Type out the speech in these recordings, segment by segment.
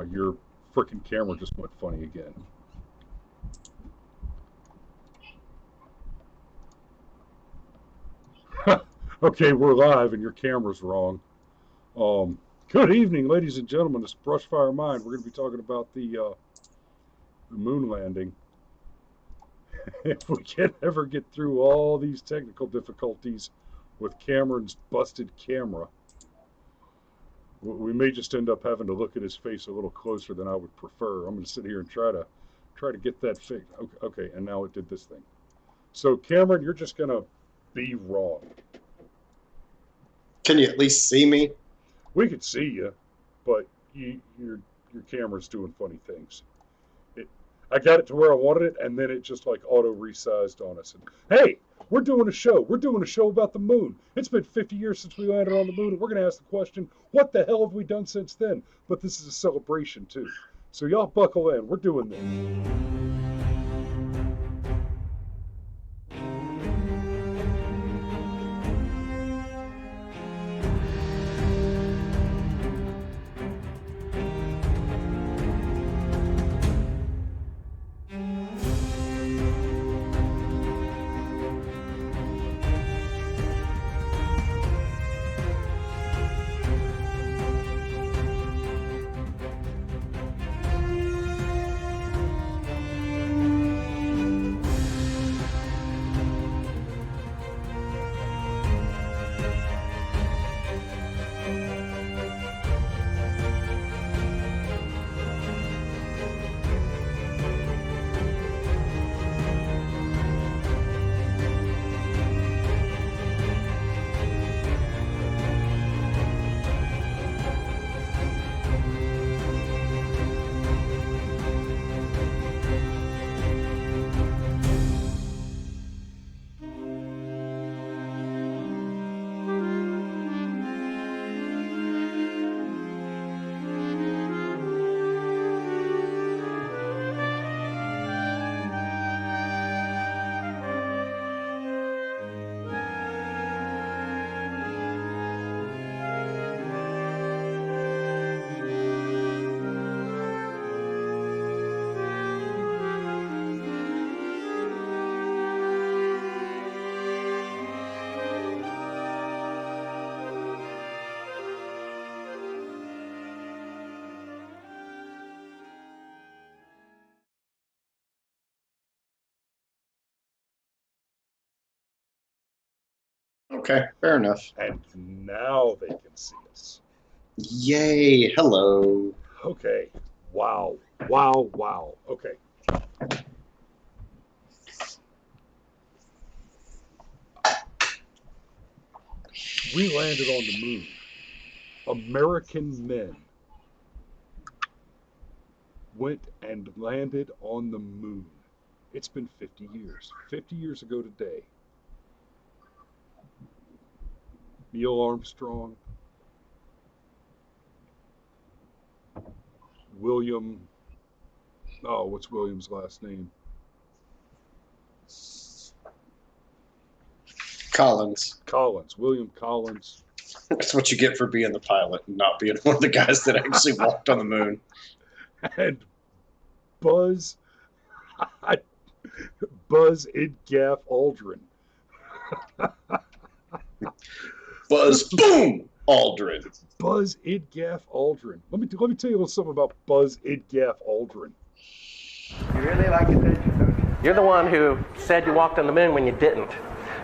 Your freaking camera just went funny again. Okay, we're live and your camera's wrong. Good evening, ladies and gentlemen. This is Brushfire Mind. We're going to be talking about the moon landing. If we can ever get through all these technical difficulties with Cameron's busted camera, we may just end up having to look at his face a little closer than I would prefer. I'm going to sit here and try to get that fixed. Okay, and now it did this thing. So Cameron, you're just going to be wrong. Can you at least see me? We could see you, but your camera's doing funny things. I got it to where I wanted it, and then it just like auto resized on us. And hey, we're doing a show. We're doing a show about the moon. It's been 50 years since we landed on the moon, and we're going to ask the question, what the hell have we done since then? But this is a celebration too. So y'all buckle in. We're doing this. Okay, fair enough. And now they can see us. Yay, hello. Okay. Wow. Wow. Okay. We landed on the moon. American men went and landed on the moon. It's been 50 years. 50 years ago today. Niel Armstrong, what's William's last name? Collins. William Collins. That's what you get for being the pilot and not being one of the guys that actually walked on the moon. And Buzz Idgaff Aldrin. Buzz Boom Aldrin. Buzz Idgaff Aldrin. Let me tell you a little something about Buzz Idgaff Aldrin. You really like attention, don't you? You're the one who said you walked on the moon when you didn't.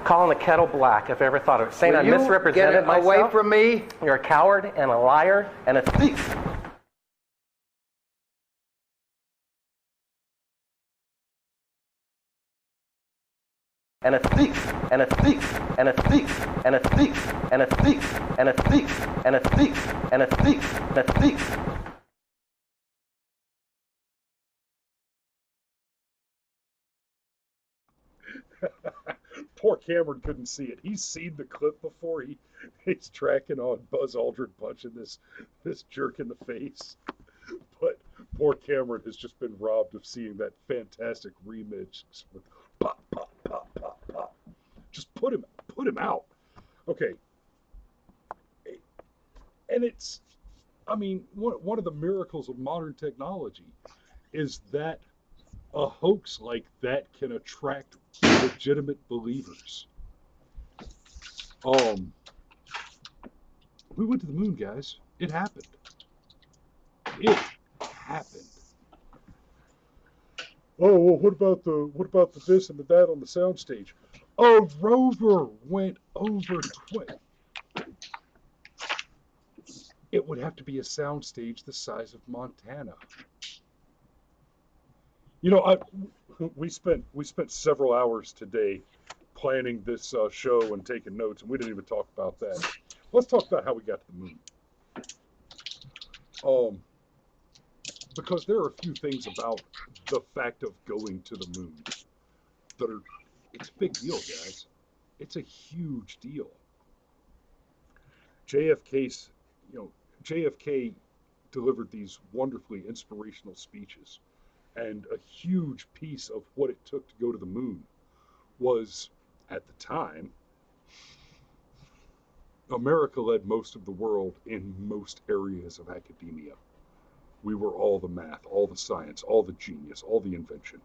Calling the kettle black, if I ever thought of it. Saying I misrepresented myself. Away from me. You're a coward and a liar and a thief. And a thief, and a thief, and a thief, and a thief, and a thief, and a thief, and a thief, and a thief, and a thief. Poor Cameron couldn't see it. He's seen the clip before. He's tracking on Buzz Aldrin punching this jerk in the face. But poor Cameron has just been robbed of seeing that fantastic remix with pop, pop, pop, pop, pop. Just put him out. Okay. And it's I mean, one of the miracles of modern technology is that a hoax like that can attract legitimate believers. Um, we went to the moon, guys. It happened. It happened. Oh well, what about the this and the that on the soundstage? A rover went over 20. It would have to be a soundstage the size of Montana. You know, we spent several hours today planning this show and taking notes, and we didn't even talk about that. Let's talk about how we got to the moon. Because there are a few things about the fact of going to the moon that are, it's a big deal, guys. It's a huge deal. JFK's, you know, JFK delivered these wonderfully inspirational speeches, and a huge piece of what it took to go to the moon was, at the time, America led most of the world in most areas of academia. We were all the math, all the science, all the genius, all the invention.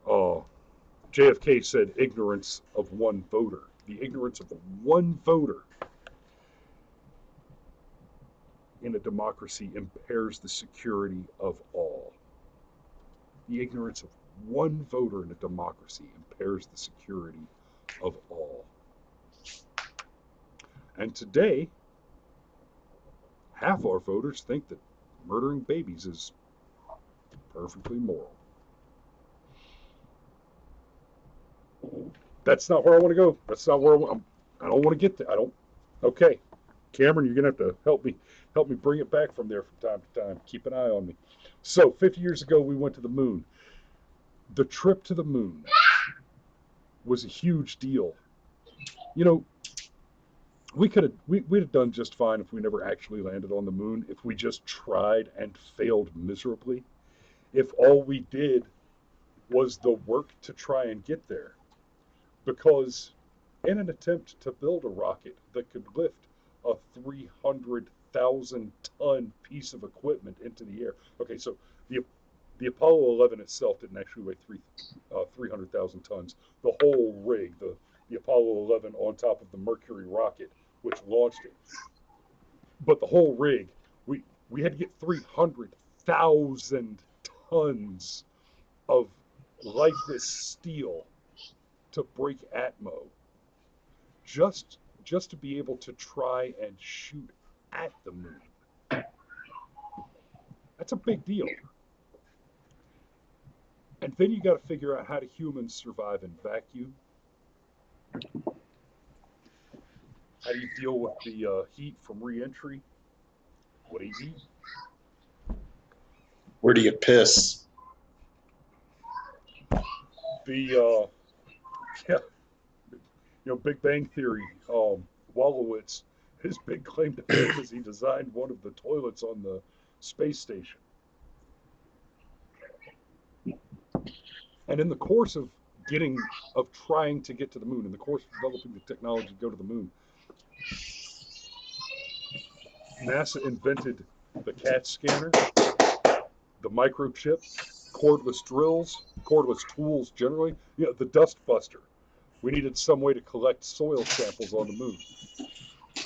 JFK said ignorance of one voter. The ignorance of one voter in a democracy impairs the security of all. The ignorance of one voter in a democracy impairs the security of all. And today, half our voters think that murdering babies is perfectly moral. That's not where I want to go. That's not where I don't want to get there. I don't. Okay, Cameron, you're gonna have to help me bring it back from there from time to time. Keep an eye on me. So 50 years ago, we went to the moon. The trip to the moon was a huge deal. You know, we'd have done just fine if we never actually landed on the moon, if we just tried and failed miserably, if all we did was the work to try and get there. Because in an attempt to build a rocket that could lift a 300,000 ton piece of equipment into the air. Okay, so the Apollo 11 itself didn't actually weigh 300,000 tons. The whole rig, the Apollo 11 on top of the Mercury rocket, which launched it. But the whole rig, we had to get 300,000 tons of lifeless steel to break Atmo, just to be able to try and shoot at the moon. That's a big deal. And then you got to figure out how do humans survive in vacuum. How do you deal with the heat from re-entry? What do you eat? Where do you piss? Big Bang Theory, Wolowitz, his big claim to fame is he designed one of the toilets on the space station. And in the course of trying to get to the moon, in the course of developing the technology to go to the moon, NASA invented the CAT scanner, the microchip, cordless drills, cordless tools generally, the dust buster. We needed some way to collect soil samples on the moon.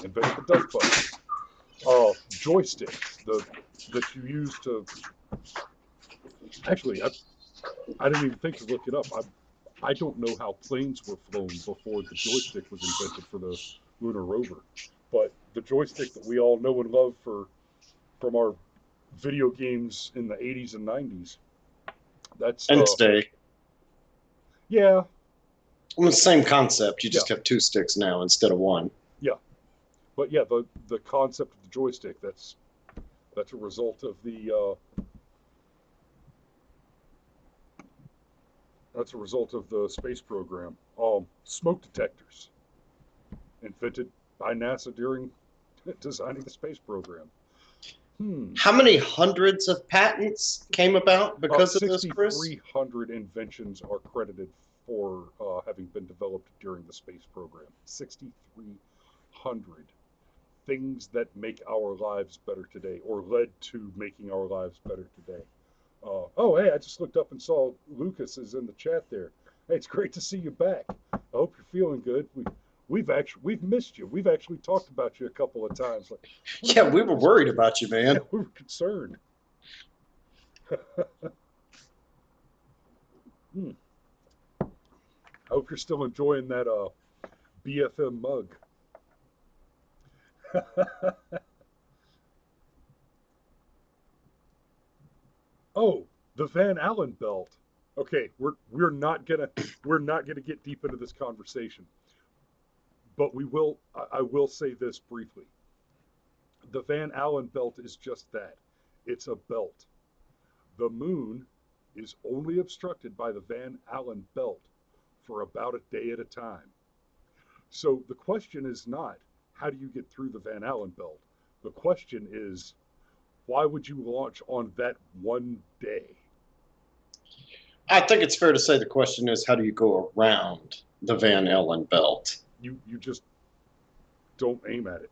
Invented the dust buster. Joysticks that you use to. Actually, I didn't even think to look it up. I don't know how planes were flown before the joystick was invented for the lunar rover, but the joystick that we all know and love from our video games in the 80s and 90s. That's And its day. Yeah. Well, it's the same concept. You just have two sticks now instead of one. Yeah. But yeah, the concept of the joystick, that's a result of the space program. Smoke detectors, invented by NASA during designing the space program. How many hundreds of patents came about because of this, Chris? 6,300 inventions are credited for having been developed during the space program. 6,300. things that make our lives better today, or led to making our lives better today. Oh, hey, I just looked up and saw Lucas is in the chat there. Hey, it's great to see you back. I hope you're feeling good. We've missed you. We've actually talked about you a couple of times. Like, yeah, we were worried about you, man. Yeah, we were concerned. I hope you're still enjoying that BFM mug. Oh, the Van Allen belt. Okay, we're not gonna get deep into this conversation, but I will say this briefly. The Van Allen belt is just that. It's a belt. The moon is only obstructed by the Van Allen belt for about a day at a time. So the question is not, how do you get through the Van Allen belt? The question is, why would you launch on that one day? I think it's fair to say the question is, how do you go around the Van Allen belt? You just don't aim at it.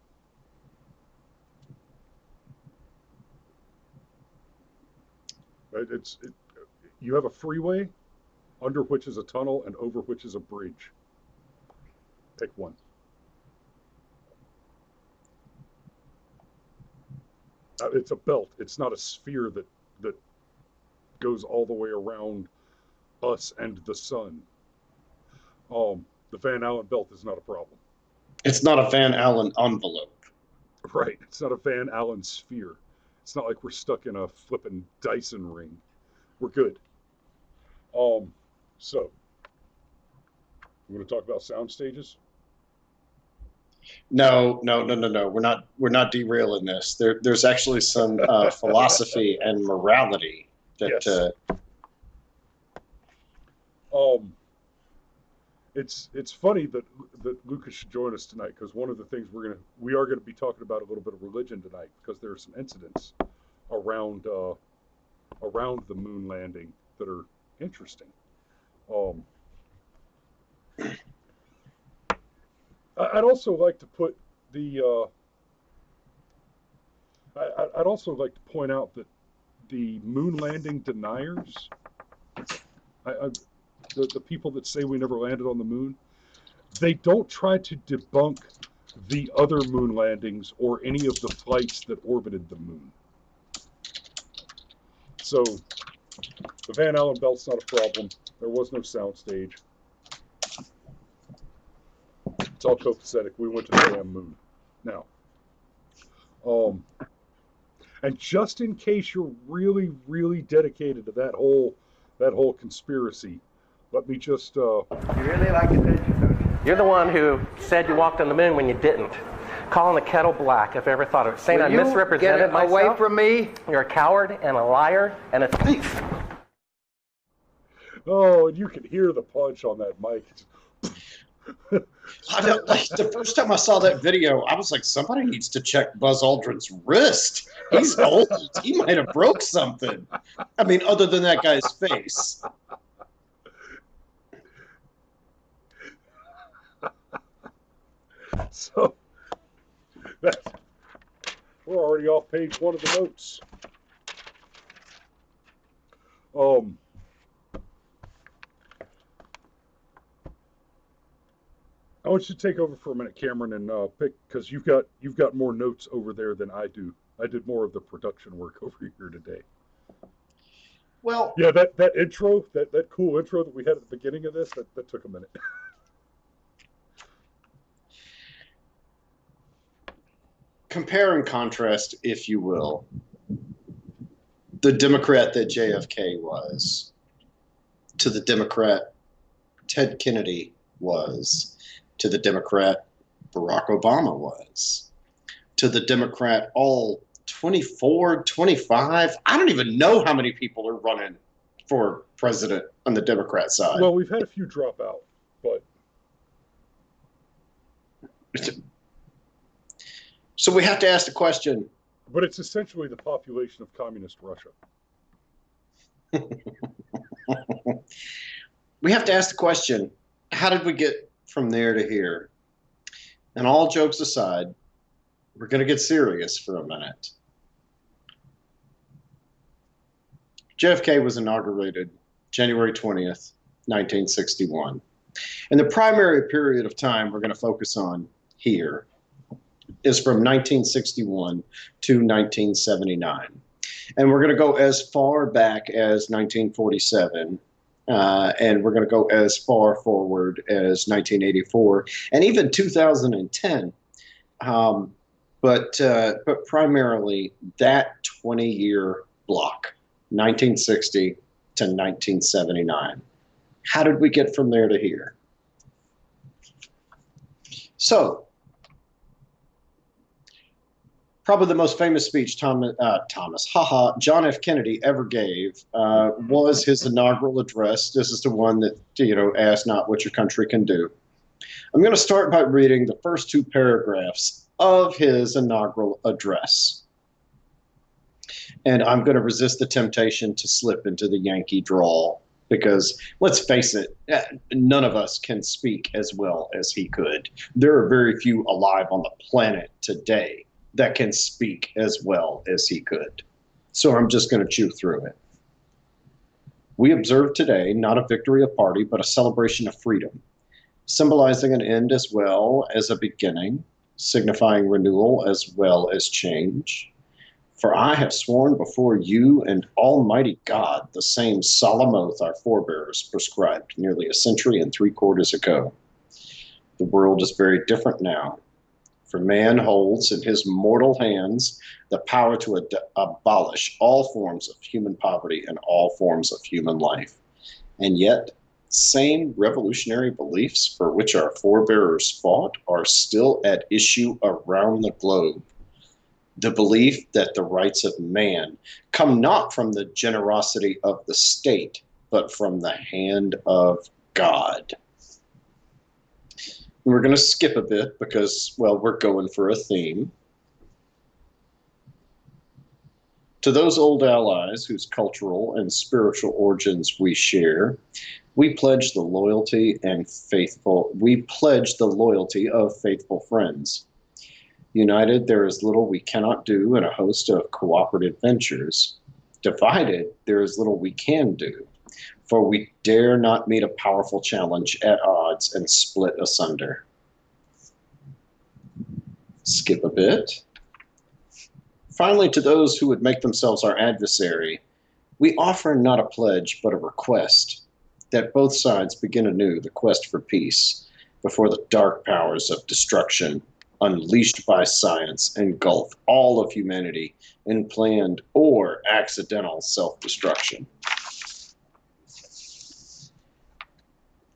You have a freeway, under which is a tunnel, and over which is a bridge. Pick one. It's a belt. It's not a sphere that goes all the way around us and the sun. The Van Allen belt is not a problem. It's not a Van Allen envelope. Right. It's not a Van Allen sphere. It's not like we're stuck in a flippin' Dyson ring. We're good. So, you want to talk about sound stages? No. We're not derailing this. There's actually some philosophy and morality that. Yes. It's funny that Lucas should join us tonight, because one of the things we are gonna be talking about a little bit of religion tonight, because there are some incidents around the moon landing that are interesting. I'd also like to put I'd also like to point out that the moon landing deniers, the people that say we never landed on the moon, they don't try to debunk the other moon landings or any of the flights that orbited the moon. So the Van Allen belt's not a problem. There was no soundstage. It's all copacetic. We went to the damn moon. Now, and just in case you're really, really dedicated to that whole conspiracy, let me just. You really like attention, don't you? You're the one who said you walked on the moon when you didn't. Calling the kettle black, if I ever thought of it. Saying I misrepresented myself. Away from me. You're a coward and a liar and a thief. Oh, and you can hear the punch on that mic. The first time I saw that video, I was like, somebody needs to check Buzz Aldrin's wrist. He's old. He might have broke something. I mean, other than that guy's face. So we're already off page one of the notes. I want you to take over for a minute, Cameron, and pick, because you've got more notes over there than I do. I did more of the production work over here today. Well, yeah, that intro, that cool intro that we had at the beginning of this, that took a minute. Compare and contrast, if you will, the Democrat that JFK was to the Democrat Ted Kennedy was, to the Democrat Barack Obama was, to the Democrat all 24, 25. I don't even know how many people are running for president on the Democrat side. Well, we've had a few drop out, but. So we have to ask the question. But it's essentially the population of communist Russia. We have to ask the question, how did we get from there to here? And all jokes aside, We're going to get serious for a minute. JFK was inaugurated January 20th, 1961. And the primary period of time we're going to focus on here is from 1961 to 1979. And we're going to go as far back as 1947, and we're going to go as far forward as 1984, and even 2010. But primarily that 20-year block, 1960 to 1979. How did we get from there to here? So, probably the most famous speech John F. Kennedy ever gave was his inaugural address. This is the one that, ask not what your country can do. I'm going to start by reading the first two paragraphs of his inaugural address. And I'm going to resist the temptation to slip into the Yankee drawl because, let's face it, none of us can speak as well as he could. There are very few alive on the planet today that can speak as well as he could. So I'm just going to chew through it. We observe today not a victory of party, but a celebration of freedom, symbolizing an end as well as a beginning, signifying renewal as well as change. For I have sworn before you and Almighty God the same solemn oath our forebears prescribed nearly a century and 3/4 ago. The world is very different now, for man holds in his mortal hands the power to abolish all forms of human poverty and all forms of human life. And yet, same revolutionary beliefs for which our forebears fought are still at issue around the globe. The belief that the rights of man come not from the generosity of the state, but from the hand of God. And we're going to skip a bit because, well, we're going for a theme. To those old allies whose cultural and spiritual origins we share, we pledge the loyalty of faithful friends. United, there is little we cannot do in a host of cooperative ventures. Divided, there is little we can do, for we dare not meet a powerful challenge at odds and split asunder. Skip a bit. Finally, to those who would make themselves our adversary, we offer not a pledge but a request that both sides begin anew the quest for peace before the dark powers of destruction unleashed by science engulf all of humanity in planned or accidental self-destruction.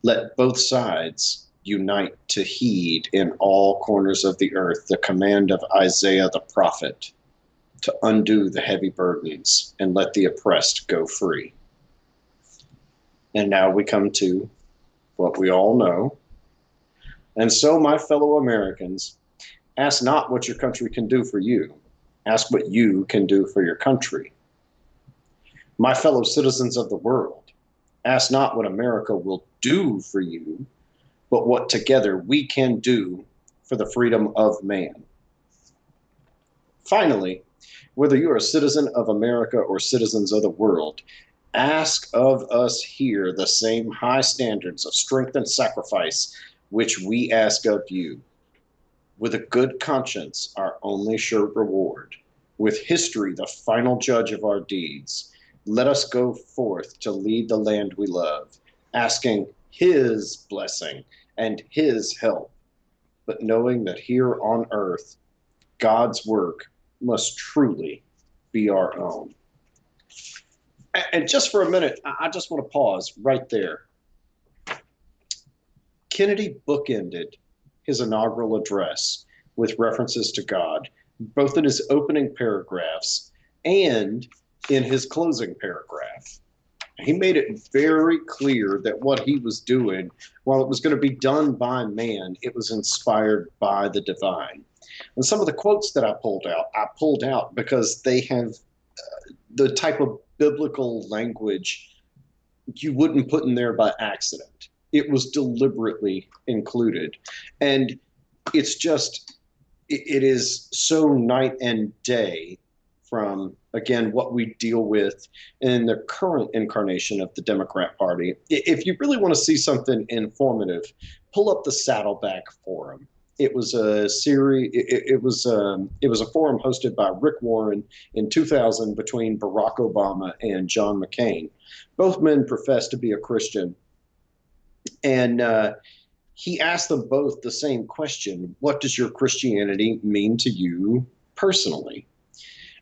Let both sides unite to heed in all corners of the earth the command of Isaiah the prophet to undo the heavy burdens and let the oppressed go free. And now we come to what we all know. And so, my fellow Americans, ask not what your country can do for you. Ask what you can do for your country. My fellow citizens of the world, ask not what America will do for you, but what together we can do for the freedom of man. Finally, whether you are a citizen of America or citizens of the world, ask of us here the same high standards of strength and sacrifice which we ask of you. With a good conscience, our only sure reward, with history the final judge of our deeds, let us go forth to lead the land we love, asking his blessing and his help, but knowing that here on earth, God's work must truly be our own. And just for a minute, I just want to pause right there. Kennedy bookended his inaugural address with references to God, both in his opening paragraphs and in his closing paragraph. He made it very clear that what he was doing, while it was going to be done by man, it was inspired by the divine. And some of the quotes that I pulled out because they have the type of biblical language you wouldn't put in there by accident. It was deliberately included. And it's just it is so night and day from, again, what we deal with in the current incarnation of the Democrat Party. If you really want to see something informative, pull up the Saddleback Forum. It was a series. It was a forum hosted by Rick Warren in 2000 between Barack Obama and John McCain. Both men professed to be a Christian, and he asked them both the same question: what does your Christianity mean to you personally?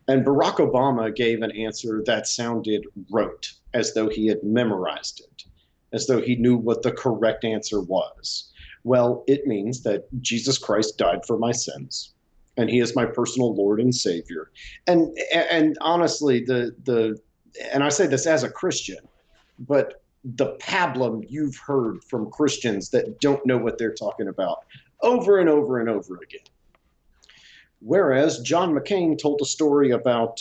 And Barack Obama gave an answer that sounded rote, as though he had memorized it, as though he knew what the correct answer was. Well, it means that Jesus Christ died for my sins, and he is my personal Lord and Savior. And honestly, and I say this as a Christian, but the pablum you've heard from Christians that don't know what they're talking about over and over and over again. Whereas John McCain told a story about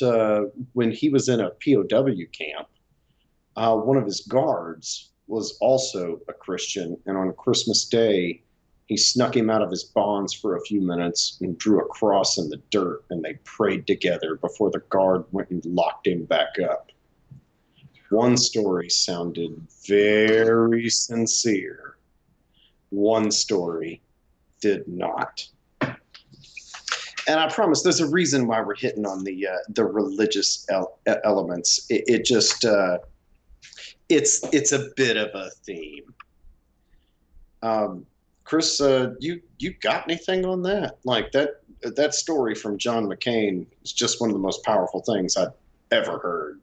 when he was in a POW camp, one of his guards was also a Christian, and on Christmas Day, he snuck him out of his bonds for a few minutes and drew a cross in the dirt, and they prayed together before the guard went and locked him back up. One story sounded very sincere. One story did not. And I promise there's a reason why we're hitting on the religious elements. It just it's a bit of a theme. Chris, you got anything on that? Like that story from John McCain is just one of the most powerful things I've ever heard.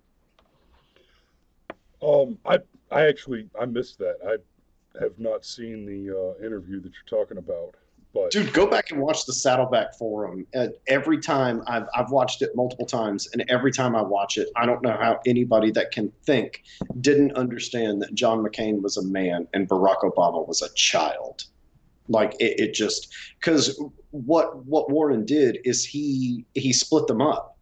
I missed that. I have not seen the interview that you're talking about. But dude, go back and watch the Saddleback Forum. Every time I've watched it multiple times, and every time I watch it, I don't know how anybody that can think didn't understand that John McCain was a man and Barack Obama was a child. Like it just, because what Warren did is he split them up,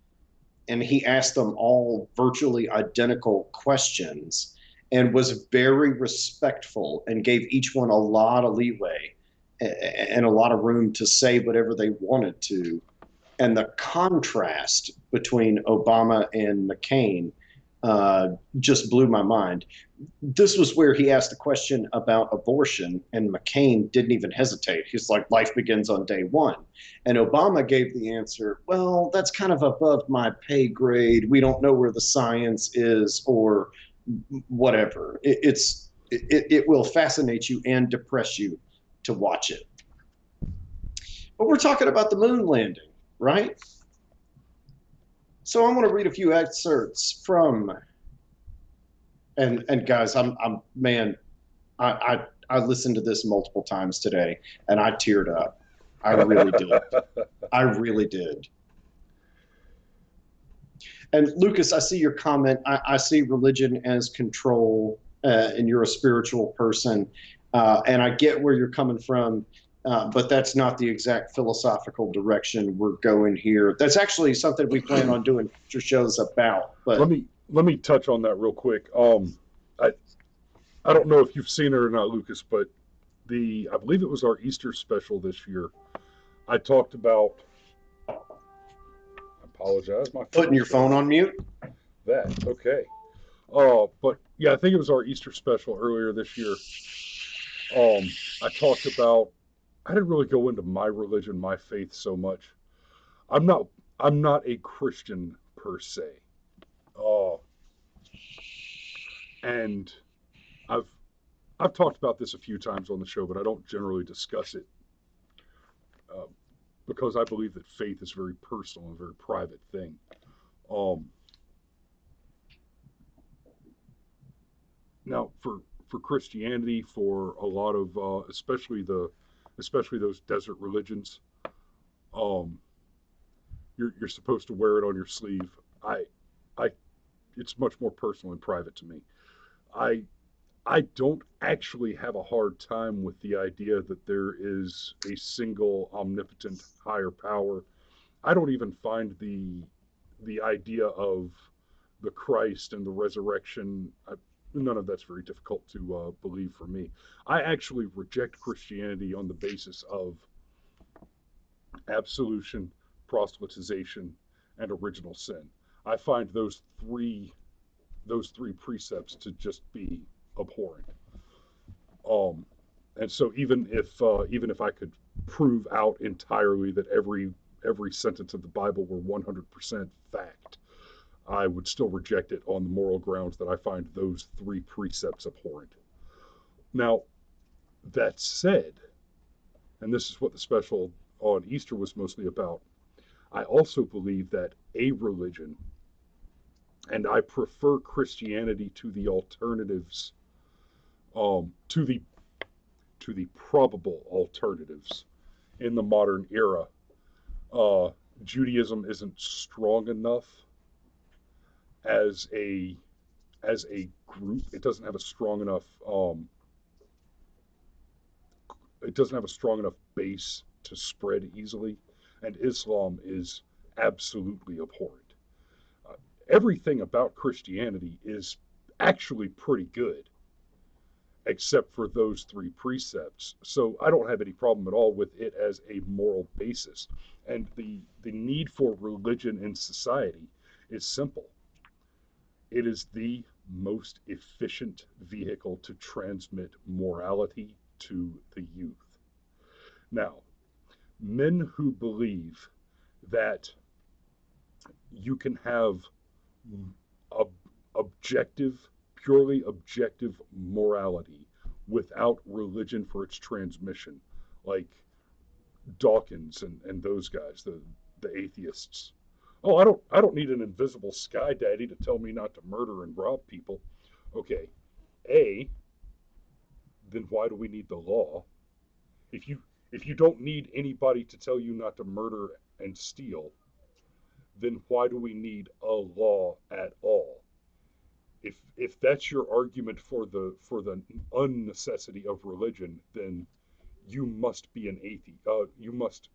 and he asked them all virtually identical questions, and was very respectful and gave each one a lot of leeway and a lot of room to say whatever they wanted to. And the contrast between Obama and McCain just blew my mind. This was where he asked a question about abortion, and McCain didn't even hesitate. He's like, life begins on day one. And Obama gave the answer, well, that's kind of above my pay grade. We don't know where the science is, or whatever. It will fascinate you and depress you to watch it. But we're talking about the moon landing, right? So I'm going to read a few excerpts from, and guys, I listened to this multiple times today, and I teared up. I really did. I really did. And Lucas, I see your comment. I see religion as control, and you're a spiritual person. And I get where you're coming from, but that's not the exact philosophical direction we're going here. That's actually something we plan on doing future shows about. But let me touch on that real quick. I don't know if you've seen it or not, Lucas, but I believe it was our Easter special this year. I talked about. I apologize, my putting your phone on mute. That okay. But yeah, I think it was our Easter special earlier this year. I talked about, I didn't really go into my religion, my faith so much. I'm not a Christian per se. And I've talked about this a few times on the show, but I don't generally discuss it because I believe that faith is a very personal and very private thing. Now, for Christianity, for a lot of especially those desert religions, you're supposed to wear it on your sleeve. It's much more personal and private to me. I don't actually have a hard time with the idea that there is a single omnipotent higher power. I don't even find the idea of the Christ and the resurrection. None of that's very difficult to believe for me. I actually reject Christianity on the basis of absolution, proselytization, and original sin. I find those three precepts to just be abhorrent. Um, and so even if I could prove out entirely that every sentence of the Bible were 100% fact, I would still reject it on the moral grounds that I find those three precepts abhorrent. Now, that said, and this is what the special on Easter was mostly about, I also believe that a religion, and I prefer Christianity to the alternatives, to the probable alternatives in the modern era. Uh, Judaism isn't strong enough as a group. It doesn't have a strong enough base to spread easily, and Islam is absolutely abhorrent. Uh, Everything about Christianity is actually pretty good, except for those three precepts. So I don't have any problem at all with it as a moral basis. And the need for religion in society is simple. It is the most efficient vehicle to transmit morality to the youth. Now, men who believe that you can have ob- objective, purely objective morality without religion for its transmission, like Dawkins and those guys, the atheists. Oh, I don't need an invisible sky daddy to tell me not to murder and rob people. Okay, A, then why do we need the law? If you don't need anybody to tell you not to murder and steal, then why do we need a law at all? If that's your argument for the unnecessity of religion, then you must be an atheist. You must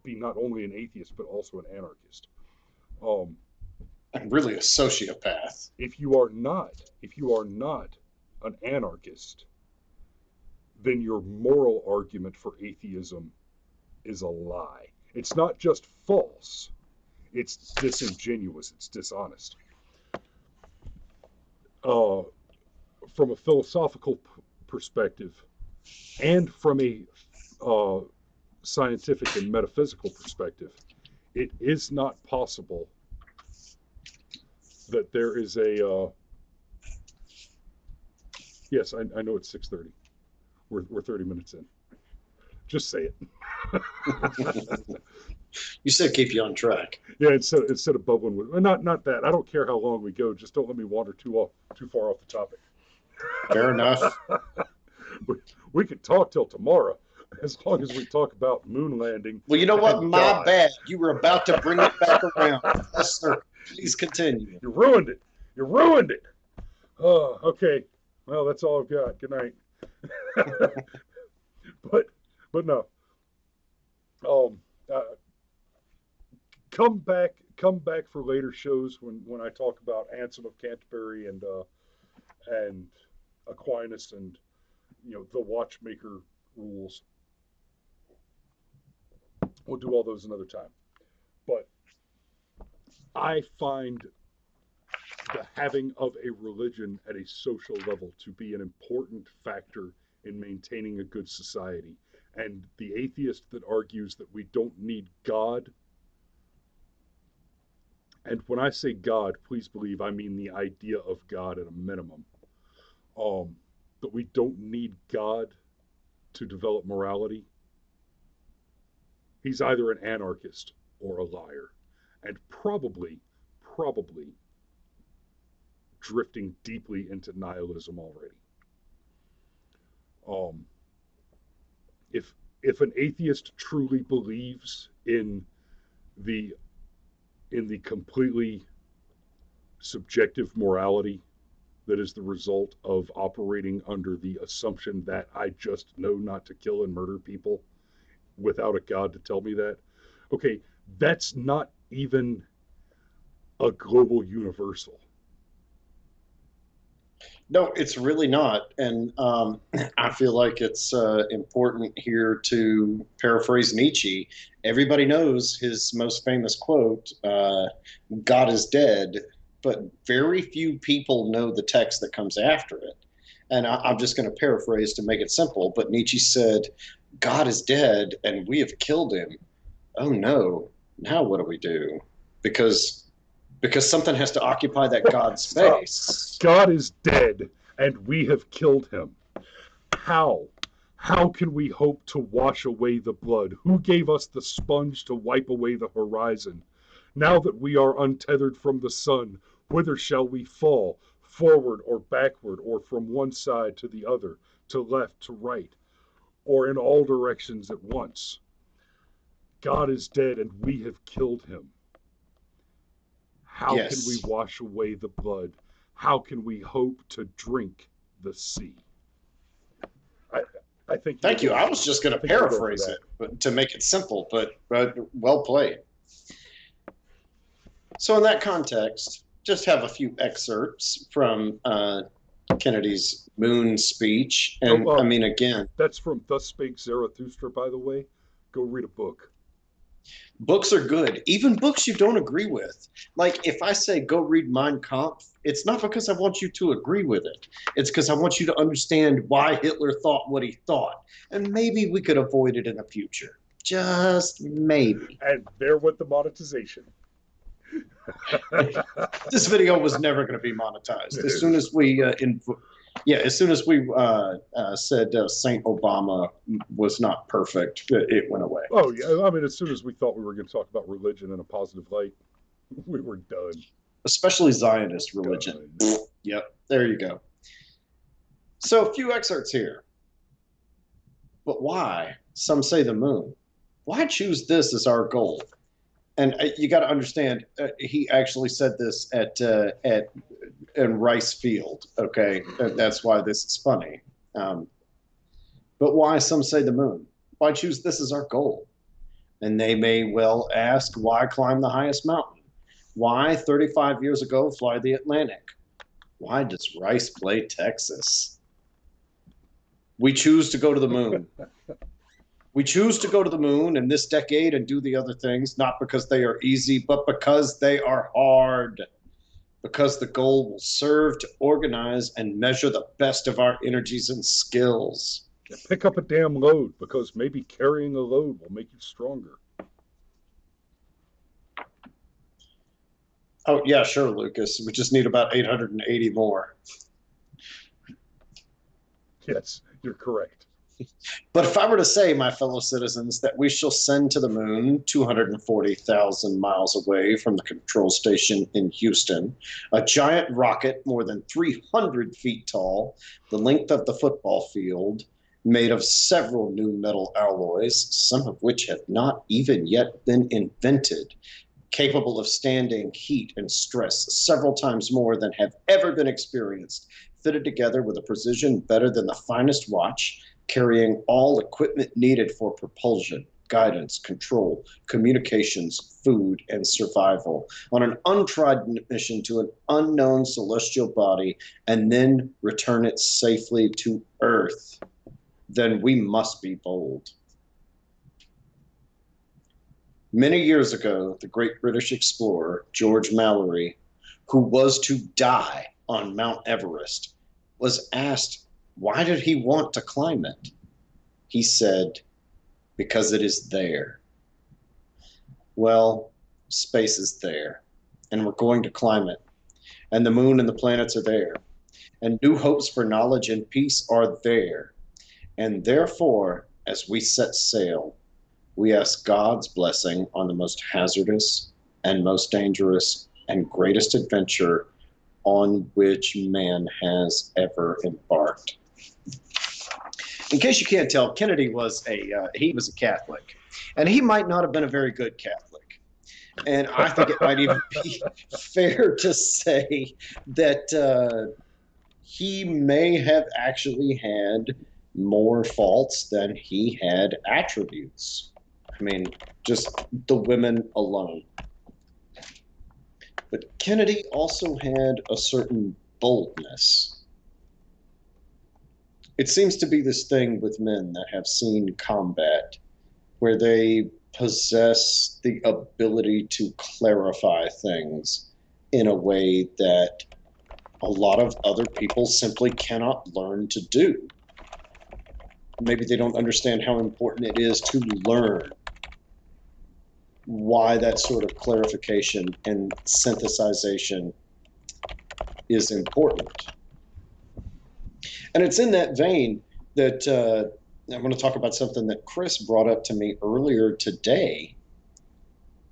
be not only an atheist but also an anarchist. Um, And really a sociopath. if you are not an anarchist, then your moral argument for atheism is a lie. It's not just false, it's disingenuous, it's dishonest. Uh, from a philosophical perspective and from a uh, scientific and metaphysical perspective, it is not possible that there is a yes, I know it's 6:30. We're 30 minutes in. Just say it. You said keep you on track. Yeah, instead of bubbling with not that. I don't care how long we go. Just don't let me wander too far off the topic. Fair enough. We could talk till tomorrow, as long as we talk about moon landing. Well, you know what? and My God. bad. You were about to bring it back around. Yes, sir. Please continue. You ruined it. You ruined it. Oh, okay. Well, that's all I've got. Good night. but no. Uh, come back for later shows when I talk about Anselm of Canterbury and Aquinas and the watchmaker rules. We'll do all those another time. But I find the having of a religion at a social level to be an important factor in maintaining a good society. And the atheist that argues that we don't need God, and when I say God, please believe I mean the idea of God at a minimum, that we don't need God to develop morality, he's either an anarchist or a liar, and probably drifting deeply into nihilism already. If an atheist truly believes in the completely subjective morality that is the result of operating under the assumption that I just know not to kill and murder people without a God to tell me that, okay, that's not even a global universal. No, it's really not. And I feel like it's important here to paraphrase Nietzsche. Everybody knows his most famous quote, God is dead, but very few people know the text that comes after it. And I'm just going to paraphrase to make it simple, but Nietzsche said, God is dead and we have killed him. Oh no, now what do we do? Because something has to occupy that God Stop. space. God is dead, and we have killed him. How? How can we hope to wash away the blood? Who gave us the sponge to wipe away the horizon? Now that we are untethered from the sun, whither shall we fall? Forward or backward, or from one side to the other, to left, to right, or in all directions at once? God is dead, and we have killed him. How can we Yes. wash away the blood? How can we hope to drink the sea? I, I think. Thank you. I was just going to paraphrase it but to make it simple, but well played. So, in that context, just have a few excerpts from Kennedy's moon speech. And I mean, again, that's from Thus Spake Zarathustra, by the way. Go read a book. Books are good, even books you don't agree with. Like if I say go read Mein Kampf, it's not because I want you to agree with it. It's because I want you to understand why Hitler thought what he thought. And maybe we could avoid it in the future. Just maybe. And there went the monetization. This video was never going to be monetized. As soon as we said Saint Obama was not perfect, it went away. Oh yeah, I mean, as soon as we thought we were going to talk about religion in a positive light, we were done. Especially Zionist religion. Done. Yep, there you go. So a few excerpts here. But why? Some say the moon. Why choose this as our goal? And you got to understand, he actually said this in Rice Field. Okay, that's why this is funny. But why? Some say the moon. Why choose this as our goal? And they may well ask, why climb the highest mountain? Why 35 years ago fly the Atlantic? Why does Rice play Texas? We choose to go to the moon. We choose to go to the moon in this decade and do the other things, not because they are easy, but because they are hard. Because the goal will serve to organize and measure the best of our energies and skills. Pick up a damn load, because maybe carrying a load will make you stronger. Oh, yeah, sure, Lucas. We just need about 880 more. Yes, you're correct. But if I were to say, my fellow citizens, that we shall send to the moon 240,000 miles away from the control station in Houston, a giant rocket more than 300 feet tall, the length of the football field, made of several new metal alloys, some of which have not even yet been invented, capable of standing heat and stress several times more than have ever been experienced, fitted together with a precision better than the finest watch, carrying all equipment needed for propulsion, guidance, control, communications, food, and survival, on an untried mission to an unknown celestial body, and then return it safely to Earth, then we must be bold. Many years ago, the great British explorer, George Mallory, who was to die on Mount Everest, was asked, why did he want to climb it? He said, because it is there. Well, space is there, and we're going to climb it. And the moon and the planets are there. And new hopes for knowledge and peace are there. And therefore, as we set sail, we ask God's blessing on the most hazardous and most dangerous and greatest adventure on which man has ever embarked. In case you can't tell, Kennedy was he was a Catholic, and he might not have been a very good Catholic. And I think it might even be fair to say that he may have actually had more faults than he had attributes. I mean, just the women alone. But Kennedy also had a certain boldness. it seems to be this thing with men that have seen combat where they possess the ability to clarify things in a way that a lot of other people simply cannot learn to do. Maybe they don't understand how important it is to learn why that sort of clarification and synthesization is important. And it's in that vein that I'm going to talk about something that Chris brought up to me earlier today.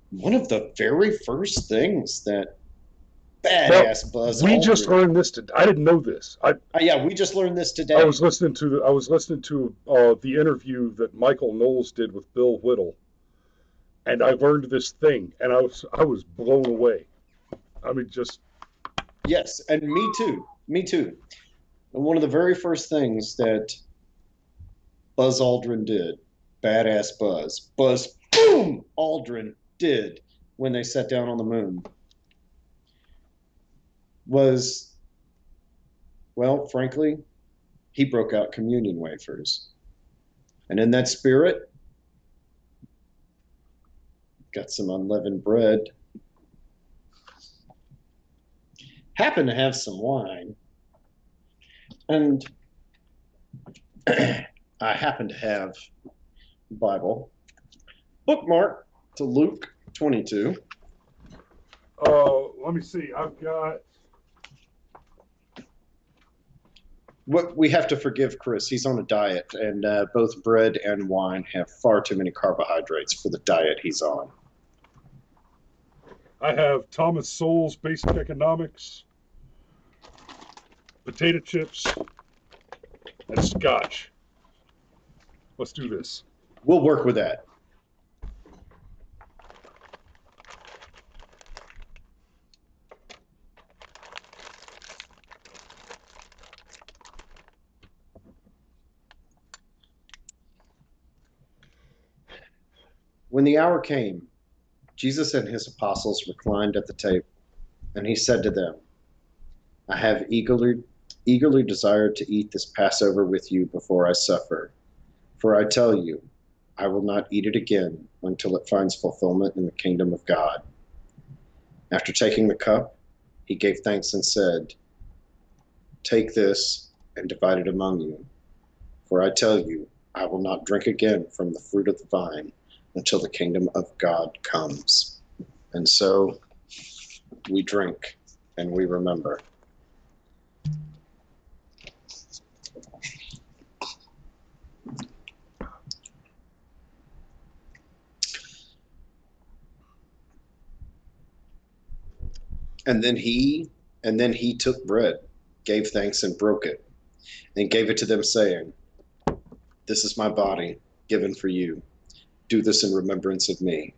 One of the very first things that badass Buzz We Aldrin, just learned this today. I didn't know this. yeah, we just learned this today. I was listening to the interview that Michael Knowles did with Bill Whittle, and I learned this thing, and I was blown away. I mean, just Yes, and me too. Me too. And one of the very first things that Buzz Aldrin did, badass Buzz boom Aldrin did when they sat down on the moon was, well, frankly, he broke out communion wafers. And in that spirit, got some unleavened bread, happened to have some wine, and I happen to have the Bible bookmark to Luke 22. let me see. I've got. What we have to forgive Chris. He's on a diet, and both bread and wine have far too many carbohydrates for the diet he's on. I have Thomas Sowell's Basic Economics, potato chips, and scotch. Let's do this. We'll work with that. When the hour came, Jesus and his apostles reclined at the table, and he said to them, I have eagerly desired to eat this Passover with you before I suffer. For I tell you, I will not eat it again until it finds fulfillment in the kingdom of God. After taking the cup, he gave thanks and said, Take this and divide it among you. For I tell you, I will not drink again from the fruit of the vine until the kingdom of God comes. And so we drink and we remember. And then he took bread, gave thanks and broke it, and gave it to them, saying, This is my body given for you. Do this in remembrance of me.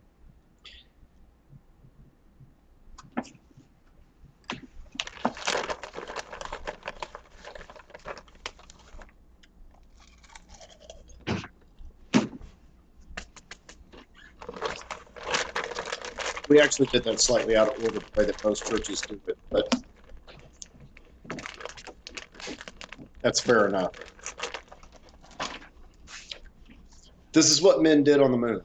We actually did that slightly out of order, the way that most churches do it, but that's fair enough. This is what men did on the moon.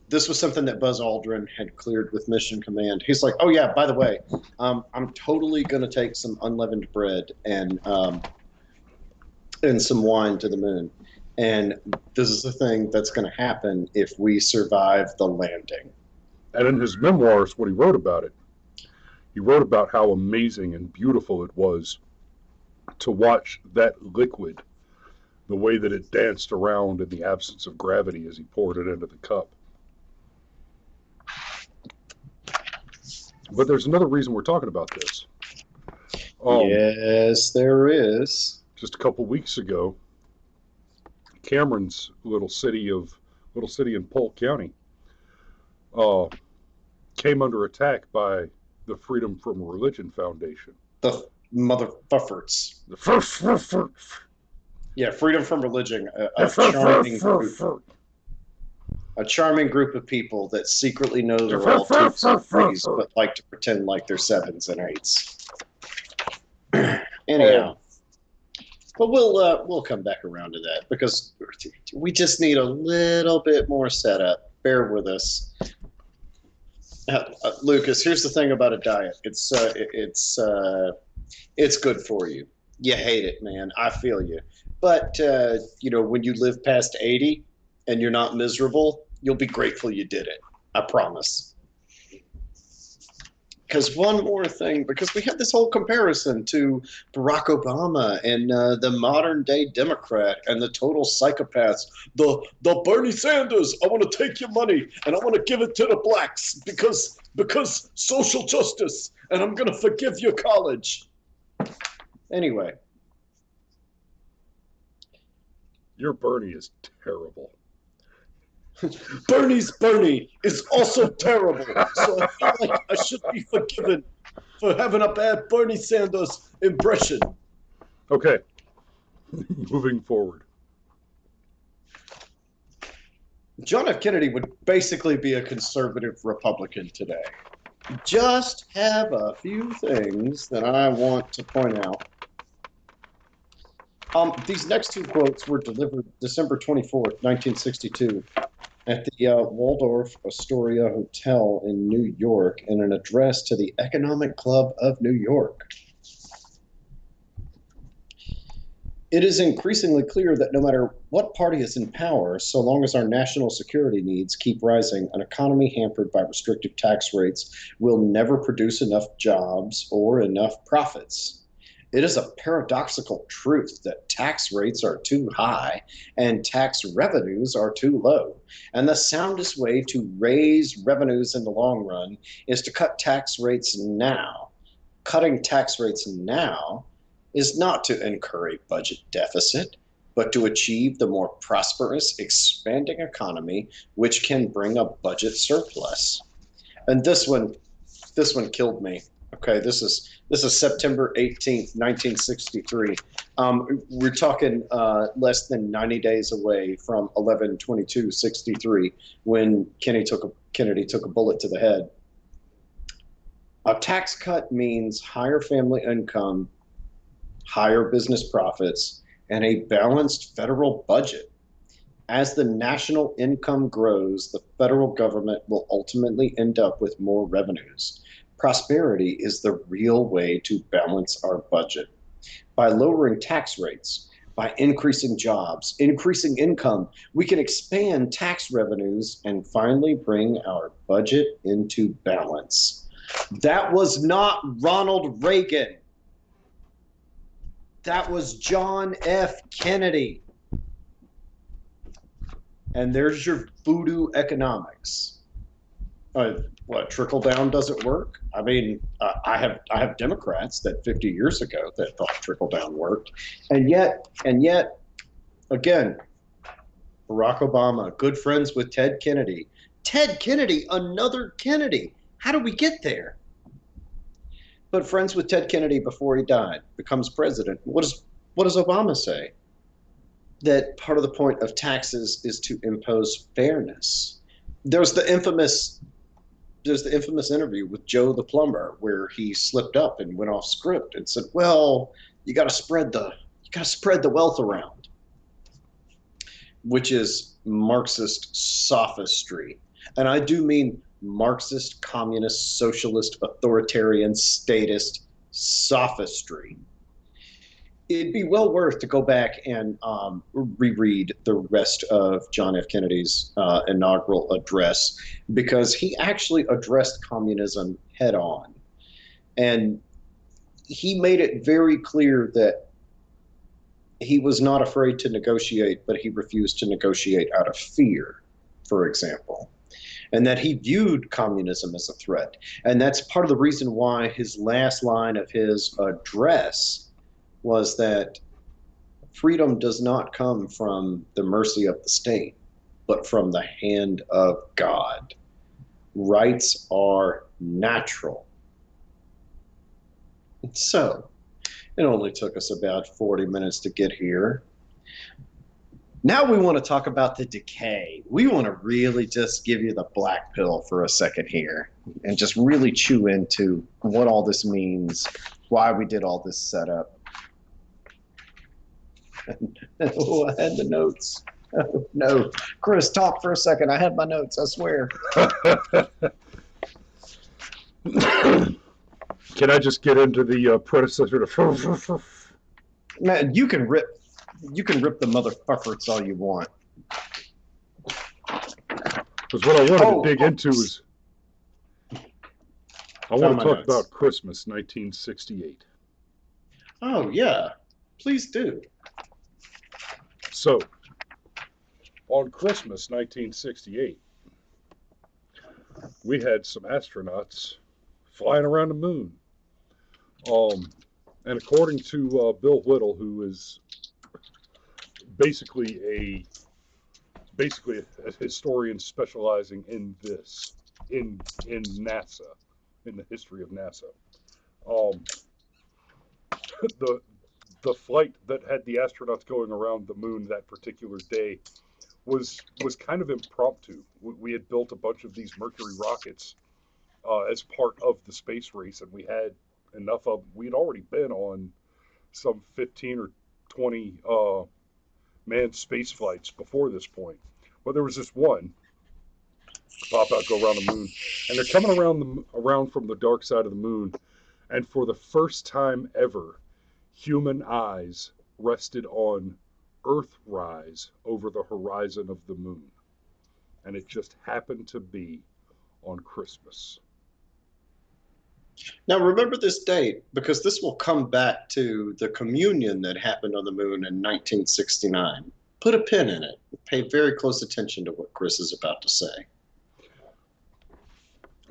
This was something that Buzz Aldrin had cleared with Mission Command. He's like, oh yeah, by the way, I'm totally going to take some unleavened bread and some wine to the moon. And this is the thing that's going to happen if we survive the landing. And in his memoirs, what he wrote about it, he wrote about how amazing and beautiful it was to watch that liquid, the way that it danced around in the absence of gravity as he poured it into the cup. But there's another reason we're talking about this. Yes, there is. Just a couple weeks ago, Cameron's little city in Polk County came under attack by the Freedom from Religion Foundation. The motherfuckers. Yeah, Freedom from Religion, a charming group of people that secretly know they're all twos and threes, but like to pretend like they're sevens and eights. Anyhow, But we'll come back around to that because we just need a little bit more setup. Bear with us. Lucas, here's the thing about a diet. It's good for you. You hate it, man. I feel you. But when you live past 80 and you're not miserable, you'll be grateful you did it. I promise. Because one more thing, because we have this whole comparison to Barack Obama and the modern day Democrat and the total psychopaths. The Bernie Sanders, I want to take your money and I want to give it to the blacks because social justice, and I'm going to forgive your college. Anyway. Your Bernie is terrible. Bernie's Bernie is also terrible, so I feel like I should be forgiven for having a bad Bernie Sanders impression. Okay, moving forward. John F. Kennedy would basically be a conservative Republican today. Just have a few things that I want to point out. These next two quotes were delivered December 24th, 1962. At the Waldorf Astoria Hotel in New York in an address to the Economic Club of New York. It is increasingly clear that no matter what party is in power, so long as our national security needs keep rising, an economy hampered by restrictive tax rates will never produce enough jobs or enough profits. It is a paradoxical truth that tax rates are too high and tax revenues are too low. And the soundest way to raise revenues in the long run is to cut tax rates now. Cutting tax rates now is not to incur a budget deficit, but to achieve the more prosperous, expanding economy, which can bring a budget surplus. And this one killed me. Okay, this is September 18th, 1963. We're talking less than 90 days away from 11/22/63 when Kennedy took a bullet to the head. A tax cut means higher family income, higher business profits, and a balanced federal budget. As the national income grows, the federal government will ultimately end up with more revenues. Prosperity is the real way to balance our budget. By lowering tax rates, by increasing jobs, increasing income, we can expand tax revenues and finally bring our budget into balance. That was not Ronald Reagan. That was John F. Kennedy. And there's your voodoo economics. What, trickle down doesn't work? I mean, I have Democrats that 50 years ago that thought trickle down worked, and yet, again, Barack Obama, good friends with Ted Kennedy. Ted Kennedy, another Kennedy. How do we get there? But friends with Ted Kennedy before he died, becomes president. What does Obama say? That part of the point of taxes is to impose fairness. There's the infamous interview with Joe the plumber where he slipped up and went off script and said, "Well, you got to spread the wealth around," which is Marxist sophistry. And I do mean Marxist, communist, socialist, authoritarian, statist sophistry. It'd be well worth to go back and reread the rest of John F. Kennedy's inaugural address, because he actually addressed communism head on. And he made it very clear that he was not afraid to negotiate, but he refused to negotiate out of fear, for example. And that he viewed communism as a threat. And that's part of the reason why his last line of his address was that freedom does not come from the mercy of the state, but from the hand of God. Rights are natural. So, it only took us about 40 minutes to get here. Now we want to talk about the decay. We want to really just give you the black pill for a second here and just really chew into what all this means, why we did all this setup. Oh, I had the notes. Oh, no. Chris, talk for a second. I had my notes, I swear. Can I just get into the predecessor to? Man, you can rip the motherfuckers all you want. Because what I wanted to dig into is I want to talk about Christmas 1968. Oh, yeah. Please do. So, on Christmas 1968, we had some astronauts flying around the moon. And according to Bill Whittle, who is basically a historian specializing in this, in NASA, in the history of NASA. The flight that had the astronauts going around the moon that particular day was kind of impromptu. We had built a bunch of these Mercury rockets as part of the space race, and we had enough of. We'd already been on some 15 or 20 manned space flights before this point, but there was this one pop out, go around the moon, and they're coming around from the dark side of the moon, and for the first time ever, human eyes rested on Earthrise over the horizon of the moon, and it just happened to be on Christmas. Now, remember this date, because this will come back to the communion that happened on the moon in 1969. Put a pin in it. Pay very close attention to what Chris is about to say.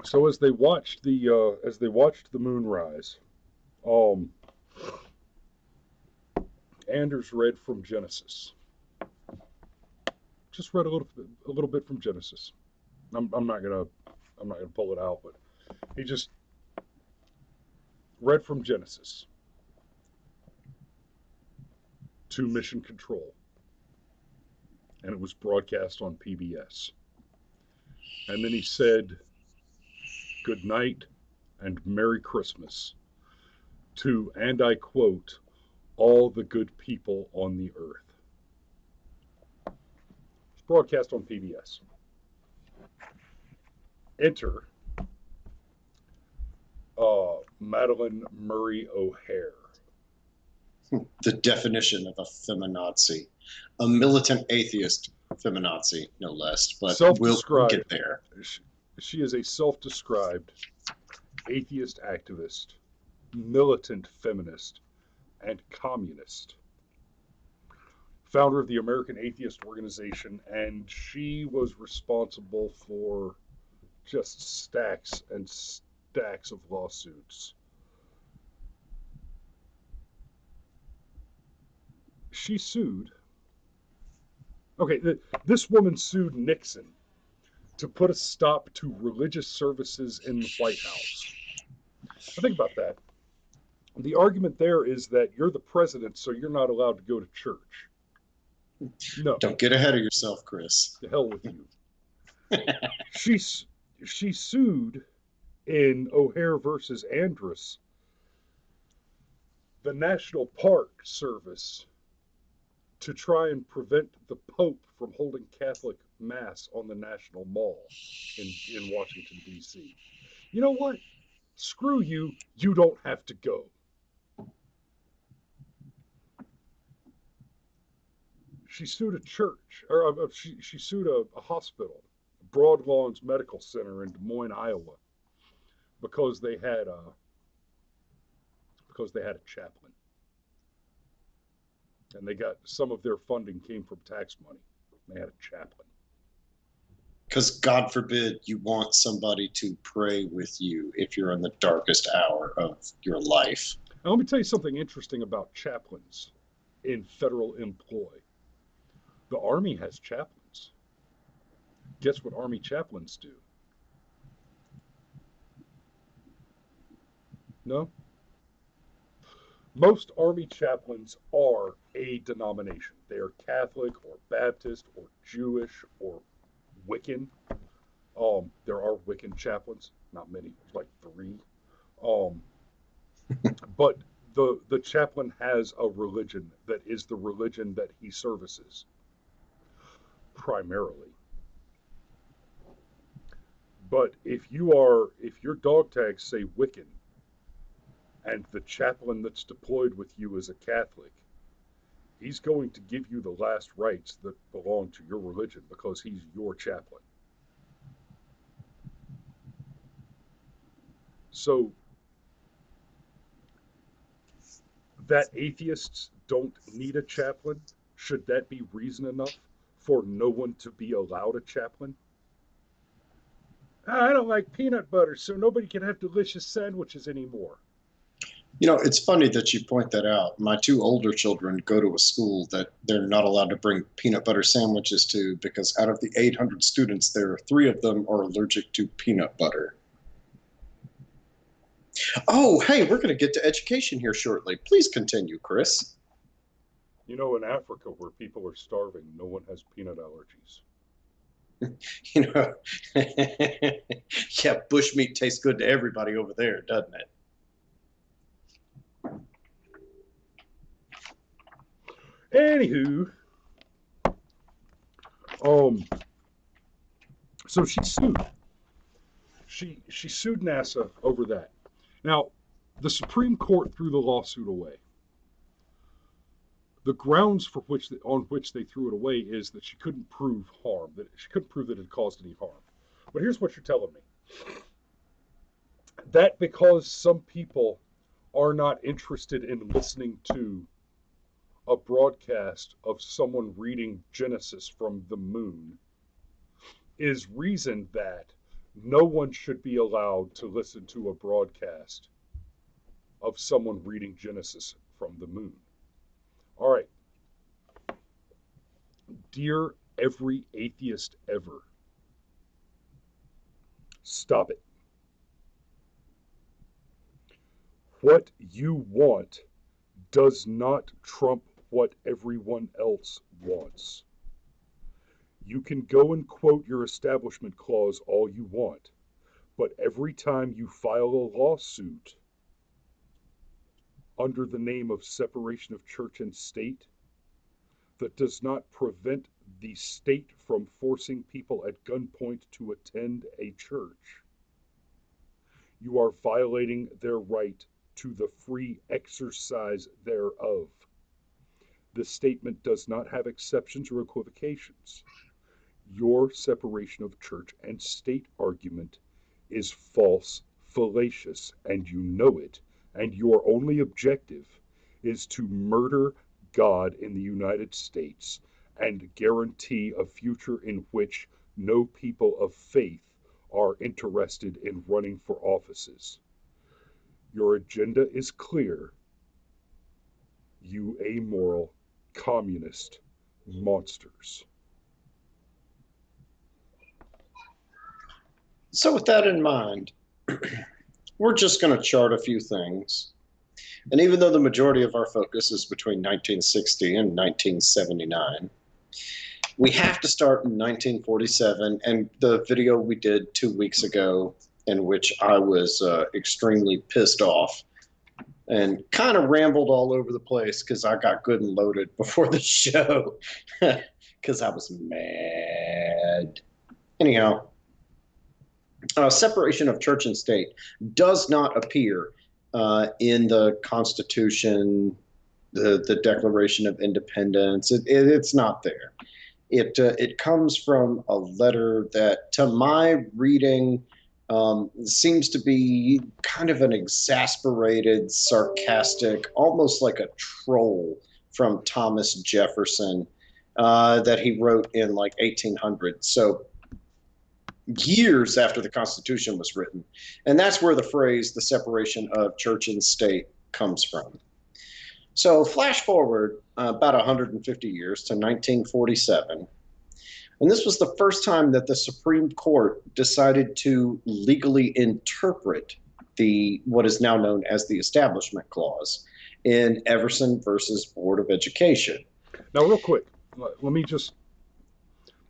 So as they watched the moon rise, Anders read from Genesis. Just read a little bit from Genesis. I'm not gonna pull it out, but he just read from Genesis to Mission Control, and it was broadcast on PBS. And then he said, "Good night and Merry Christmas to," and I quote, "all the good people on the earth." It's broadcast on PBS. Enter Madeline Murray O'Hare. The definition of a feminazi. A militant atheist feminazi, no less, but we'll get there. She is a self-described atheist activist, militant feminist, and communist. Founder of the American Atheist Organization, and she was responsible for just stacks and stacks of lawsuits. She sued. Okay, this woman sued Nixon to put a stop to religious services in the White House. Now think about that. The argument there is that you're the president, so you're not allowed to go to church. No. Don't get ahead of yourself, Chris. The hell with you. She sued in O'Hare versus Andrus the National Park Service to try and prevent the Pope from holding Catholic Mass on the National Mall in Washington, D.C. You know what? Screw you. You don't have to go. She sued a church, or she sued a hospital, Broadlawns Medical Center in Des Moines, Iowa, because they had a chaplain, and they got some of their funding came from tax money. They had a chaplain. Because God forbid you want somebody to pray with you if you're in the darkest hour of your life. Now, let me tell you something interesting about chaplains in federal employ. The Army has chaplains. Guess what Army chaplains do? No? Most Army chaplains are a denomination. They are Catholic or Baptist or Jewish or Wiccan. There are Wiccan chaplains, not many, like 3. But the chaplain has a religion that is the religion that he services primarily. But if your dog tags say Wiccan, and the chaplain that's deployed with you is a Catholic, he's going to give you the last rites that belong to your religion because he's your chaplain. So that atheists don't need a chaplain, should that be reason enough for no one to be allowed a chaplain? I don't like peanut butter, so nobody can have delicious sandwiches anymore. You know, it's funny that you point that out. My two older children go to a school that they're not allowed to bring peanut butter sandwiches to because out of the 800 students there, 3 of them are allergic to peanut butter. Oh, hey, we're going to get to education here shortly. Please continue, Chris. You know, in Africa where people are starving, no one has peanut allergies. You know, yeah, bushmeat tastes good to everybody over there, doesn't it? Anywho, so she sued. She sued NASA over that. Now, the Supreme Court threw the lawsuit away. The grounds on which they threw it away is that she couldn't prove harm, that she couldn't prove that it caused any harm. But here's what you're telling me. That because some people are not interested in listening to a broadcast of someone reading Genesis from the moon is reason that no one should be allowed to listen to a broadcast of someone reading Genesis from the moon. All right. Dear every atheist ever, stop it. What you want does not trump what everyone else wants. You can go and quote your establishment clause all you want, but every time you file a lawsuit under the name of separation of church and state that does not prevent the state from forcing people at gunpoint to attend a church, you are violating their right to the free exercise thereof. The statement does not have exceptions or equivocations. Your separation of church and state argument is false, fallacious, and you know it, and your only objective is to murder God in the United States and guarantee a future in which no people of faith are interested in running for offices. Your agenda is clear, you amoral communist monsters. So with that in mind, we're just going to chart a few things. And even though the majority of our focus is between 1960 and 1979, we have to start in 1947 and the video we did 2 weeks ago in which I was extremely pissed off and kind of rambled all over the place because I got good and loaded before the show because I was mad. Anyhow, separation of church and state does not appear in the Constitution, the Declaration of Independence. It's not there. It comes from a letter that, to my reading, seems to be kind of an exasperated, sarcastic, almost like a troll from Thomas Jefferson that he wrote in like 1800. So years after the Constitution was written. And that's where the phrase, the separation of church and state, comes from. So flash forward about 150 years to 1947. And this was the first time that the Supreme Court decided to legally interpret what is now known as the Establishment Clause in Everson versus Board of Education. Now, real quick, let me just,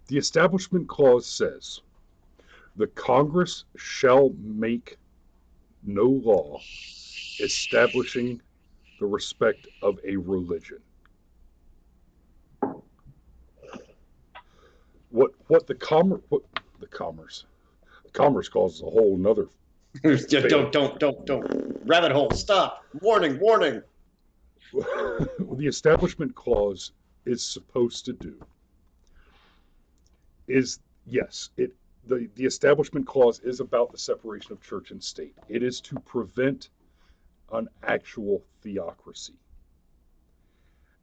the Establishment Clause says, the Congress shall make no law establishing the respect of a religion. What the commerce clause is a whole nother. Don't. Rabbit hole. Stop. Warning. The Establishment Clause is supposed to do is, yes, the Establishment Clause is about the separation of church and state. It is to prevent an actual theocracy.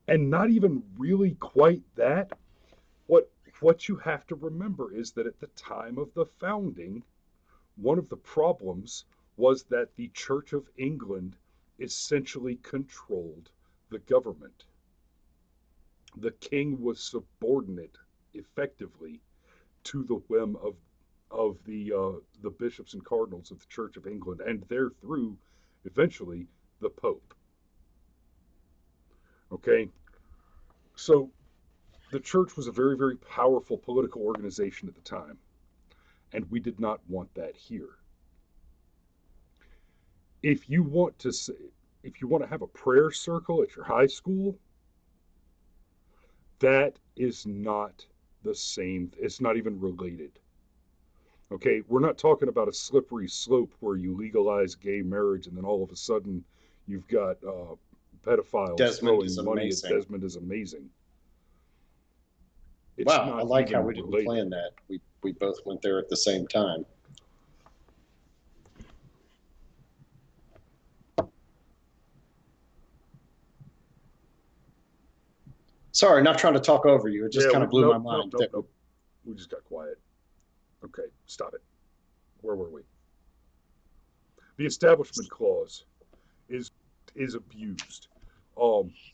And not even really quite that. What you have to remember is that at the time of the founding, one of the problems was that the Church of England essentially controlled the government. The king was subordinate, effectively, to the whim of the bishops and cardinals of the Church of England, and therethrough, eventually, the Pope. Okay, so the church was a very, very powerful political organization at the time, and we did not want that here. If you want to have a prayer circle at your high school, that is not the same. It's not even related. Okay, we're not talking about a slippery slope where you legalize gay marriage and then all of a sudden you've got pedophiles throwing money at Desmond is amazing. It's wow, I like how we related. didn't plan that. We both went there at the same time. Sorry, not trying to talk over you. It just kind of blew my mind. Nope. We just got quiet. Okay, stop it. Where were we? The Establishment Clause is abused.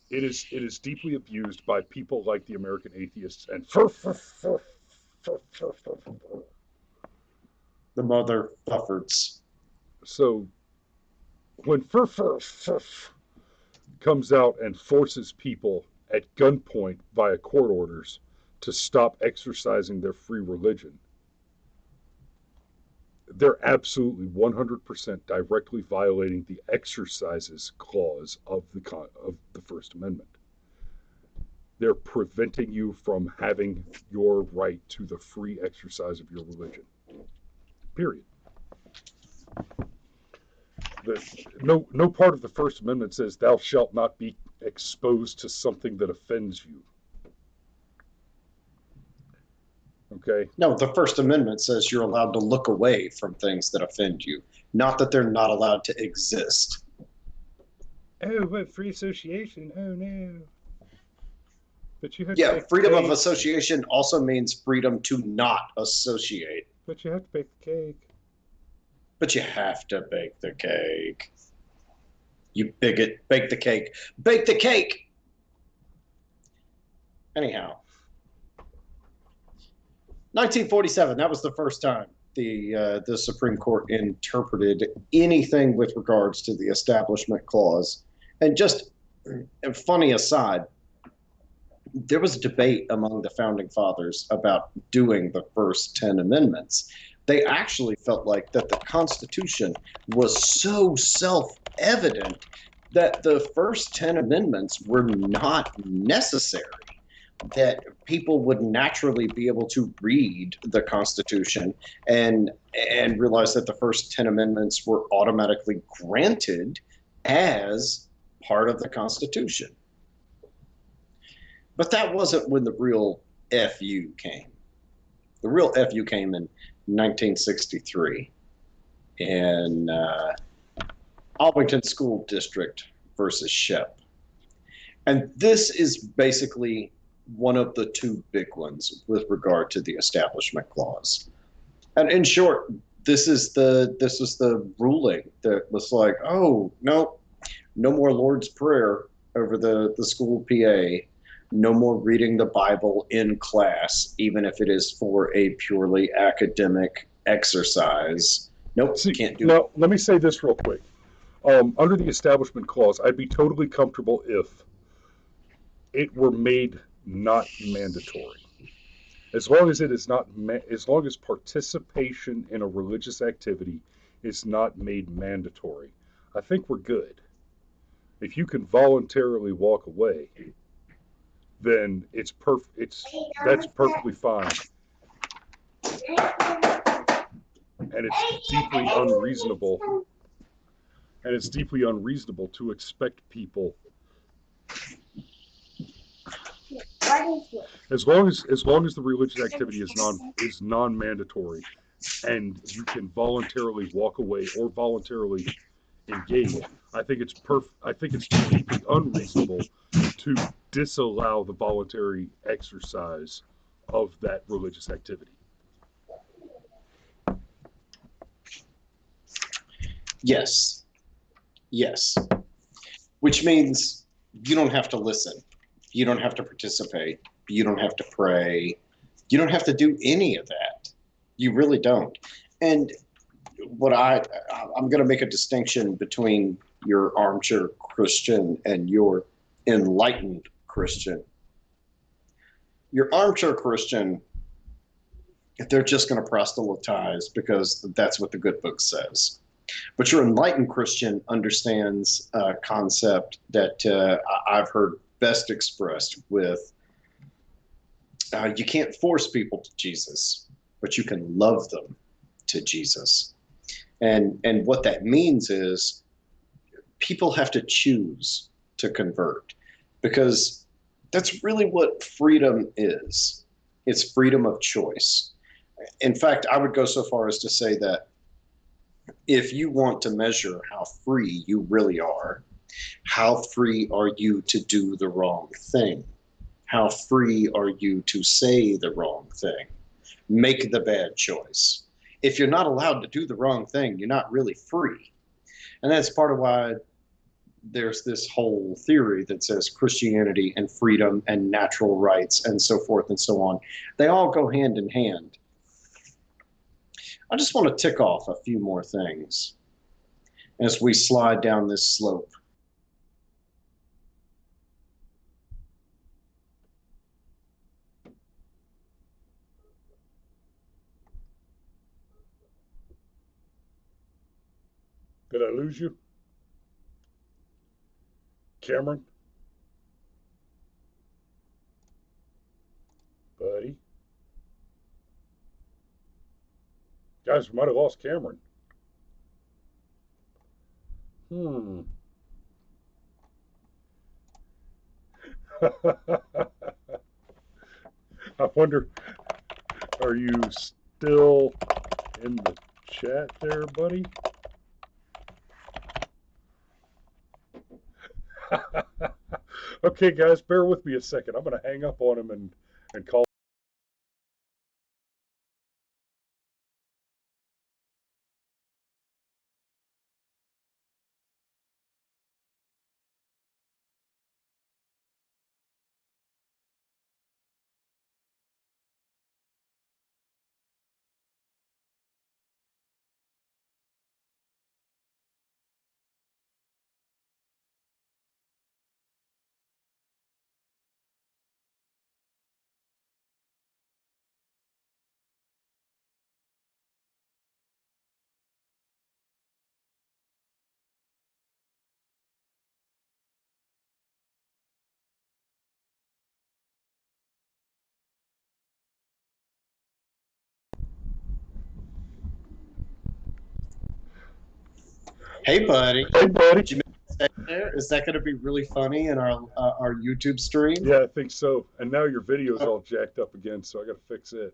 It is deeply abused by people like the American atheists and the mother efforts. So when comes out and forces people at gunpoint via court orders to stop exercising their free religion, they're absolutely 100% directly violating the exercises clause of the First Amendment. They're preventing you from having your right to the free exercise of your religion. Period. No part of the First Amendment says thou shalt not be exposed to something that offends you. Okay. No, the First Amendment says you're allowed to look away from things that offend you, not that they're not allowed to exist. Oh, what free association? Oh no. But you have freedom of association also means freedom to not associate. But you have to bake the cake. But you have to bake the cake. You bigot, bake the cake. Bake the cake! Anyhow. 1947, that was the first time the Supreme Court interpreted anything with regards to the Establishment Clause. And just a funny aside, there was a debate among the Founding Fathers about doing the first 10 amendments. They actually felt like that the Constitution was so self-evident that the first 10 amendments were not necessary, that people would naturally be able to read the Constitution and realize that the first 10 amendments were automatically granted as part of the Constitution. But that wasn't when the real FU came. The real FU came in 1963 in Albington School District versus Shep. And this is basically one of the two big ones with regard to the Establishment Clause. And in short, this is the ruling that was like, oh, no more Lord's Prayer over the school PA. No more reading the Bible in class, even if it is for a purely academic exercise. Nope, can't do it. Now, let me say this real quick. Under the Establishment Clause, I'd be totally comfortable if it were made not mandatory. As long as it is not, as long as participation in a religious activity is not made mandatory, I think we're good. If you can voluntarily walk away, then that's perfectly fine. And it's deeply unreasonable. And it's deeply unreasonable to expect people, as long as the religious activity is non-mandatory, and you can voluntarily walk away or voluntarily engage. I think it's deeply unreasonable to disallow the voluntary exercise of that religious activity. Yes. Yes. Which means you don't have to listen. You don't have to participate. You don't have to pray. You don't have to do any of that. You really don't. And what I'm going to make a distinction between your armchair Christian and your enlightened Christian. Your armchair Christian, they're just going to proselytize because that's what the good book says. But your enlightened Christian understands a concept that I've heard best expressed with you can't force people to Jesus, but you can love them to Jesus. And what that means is people have to choose to convert, because that's really what freedom is. It's freedom of choice. In fact, I would go so far as to say that if you want to measure how free you really are, how free are you to do the wrong thing? How free are you to say the wrong thing? Make the bad choice. If you're not allowed to do the wrong thing, you're not really free. And that's part of why there's this whole theory that says Christianity and freedom and natural rights and so forth and so on, they all go hand in hand. I just want to tick off a few more things as we slide down this slope. Did I lose you? Cameron? Buddy? Guys, we might have lost Cameron. I wonder, are you still in the chat there, buddy? Okay, guys, bear with me a second. I'm going to hang up on him and call. Hey, buddy. Hey, buddy. Did you make a there? Is that going to be really funny in our YouTube stream? Yeah, I think so. And now your video's all jacked up again, so I got to fix it.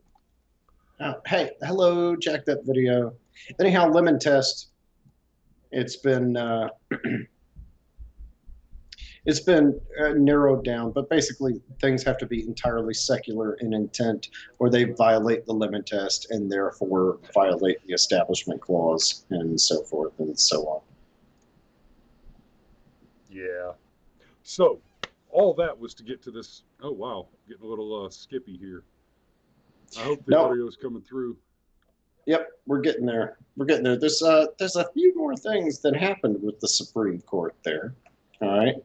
Hey, hello, jacked up video. Anyhow, lemon test. It's been narrowed down, but basically things have to be entirely secular in intent, or they violate the lemon test and therefore violate the Establishment Clause and so forth and so on. Yeah. So, all that was to get to this. Oh, wow. Getting a little skippy here. I hope the audio is coming through. Yep, we're getting there. We're getting there. There's a few more things that happened with the Supreme Court there. All right.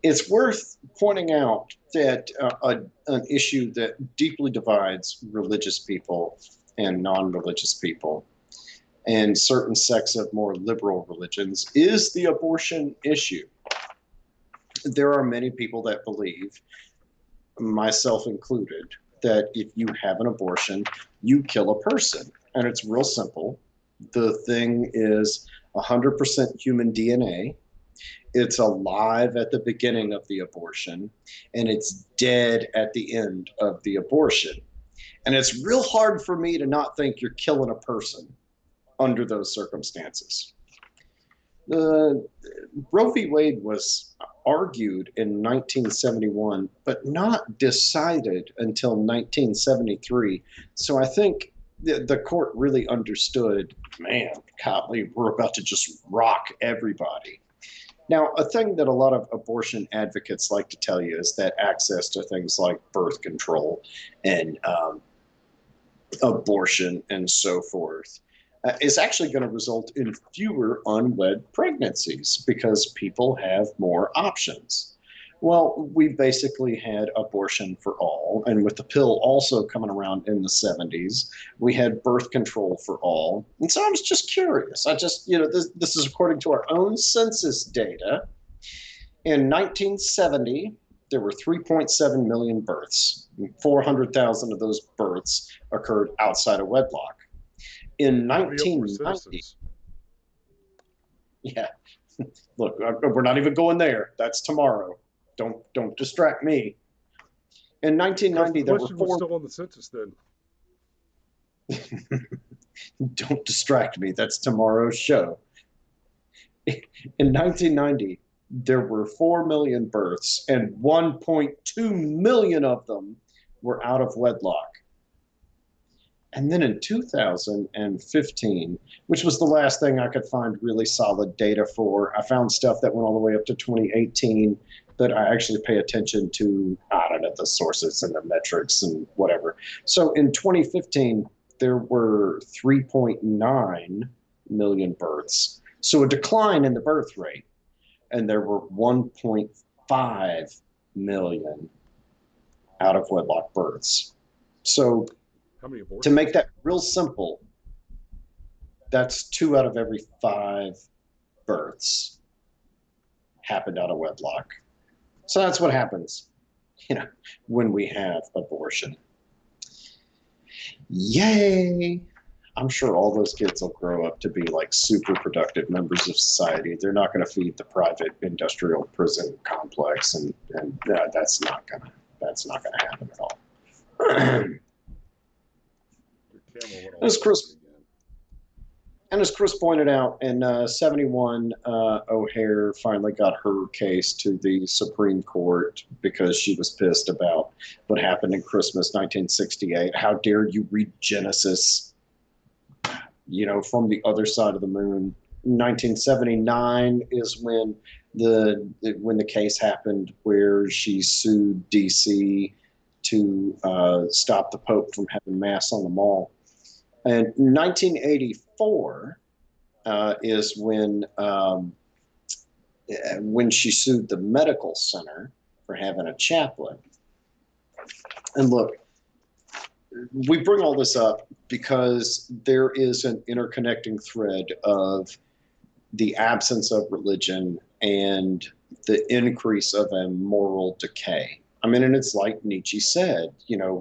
It's worth pointing out that an issue that deeply divides religious people and non-religious people and certain sects of more liberal religions is the abortion issue. there are many people that believe, myself included, that if you have an abortion, you kill a person. And it's real simple. The thing is 100% human DNA. It's alive at the beginning of the abortion, and it's dead at the end of the abortion. And it's real hard for me to not think you're killing a person under those circumstances. Roe v. Wade was argued in 1971, but not decided until 1973. So I think the court really understood, man, golly, we're about to just rock everybody. Now, a thing that a lot of abortion advocates like to tell you is that access to things like birth control and abortion and so forth is actually going to result in fewer unwed pregnancies because people have more options. Well, we basically had abortion for all, and with the pill also coming around in the 70s, we had birth control for all. And so I was just curious. This is according to our own census data. In 1970, there were 3.7 million births. 400,000 of those births occurred outside of wedlock. In 1990, yeah, look, we're not even going there. That's tomorrow. Don't distract me. In 1990, there were four. Still on the census then. Don't distract me. That's tomorrow's show. In 1990, there were 4 million births, and 1.2 million of them were out of wedlock. And then in 2015, which was the last thing I could find really solid data for, I found stuff that went all the way up to 2018, but I actually pay attention to, I don't know, the sources and the metrics and whatever. So in 2015, there were 3.9 million births. So a decline in the birth rate. And there were 1.5 million out of wedlock births. So to make that real simple, that's 2 out of every 5 births happened out of wedlock. So that's what happens, when we have abortion. Yay! I'm sure all those kids will grow up to be like super productive members of society. They're not going to feed the private industrial prison complex, and that's not gonna happen at all. As Chris pointed out, in 71, O'Hare finally got her case to the Supreme Court because she was pissed about what happened in Christmas 1968. How dare you read Genesis, from the other side of the moon. 1979 is when the case happened where she sued D.C. to stop the Pope from having mass on the mall. And 1984 is when she sued the medical center for having a chaplain. And look, we bring all this up because there is an interconnecting thread of the absence of religion and the increase of a moral decay. I mean, and it's like Nietzsche said,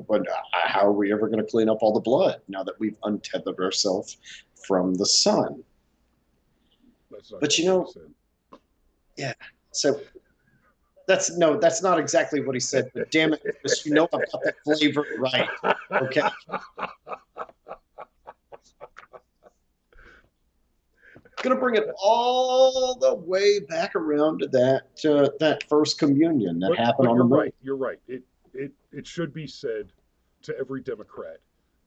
but how are we ever going to clean up all the blood now that we've untethered ourselves from the sun? But yeah, so that's not exactly what he said, but damn it, Chris, I've got the flavor right, okay? Going to bring it all the way back around to that first communion that happened on the moon. You're right. It should be said to every Democrat,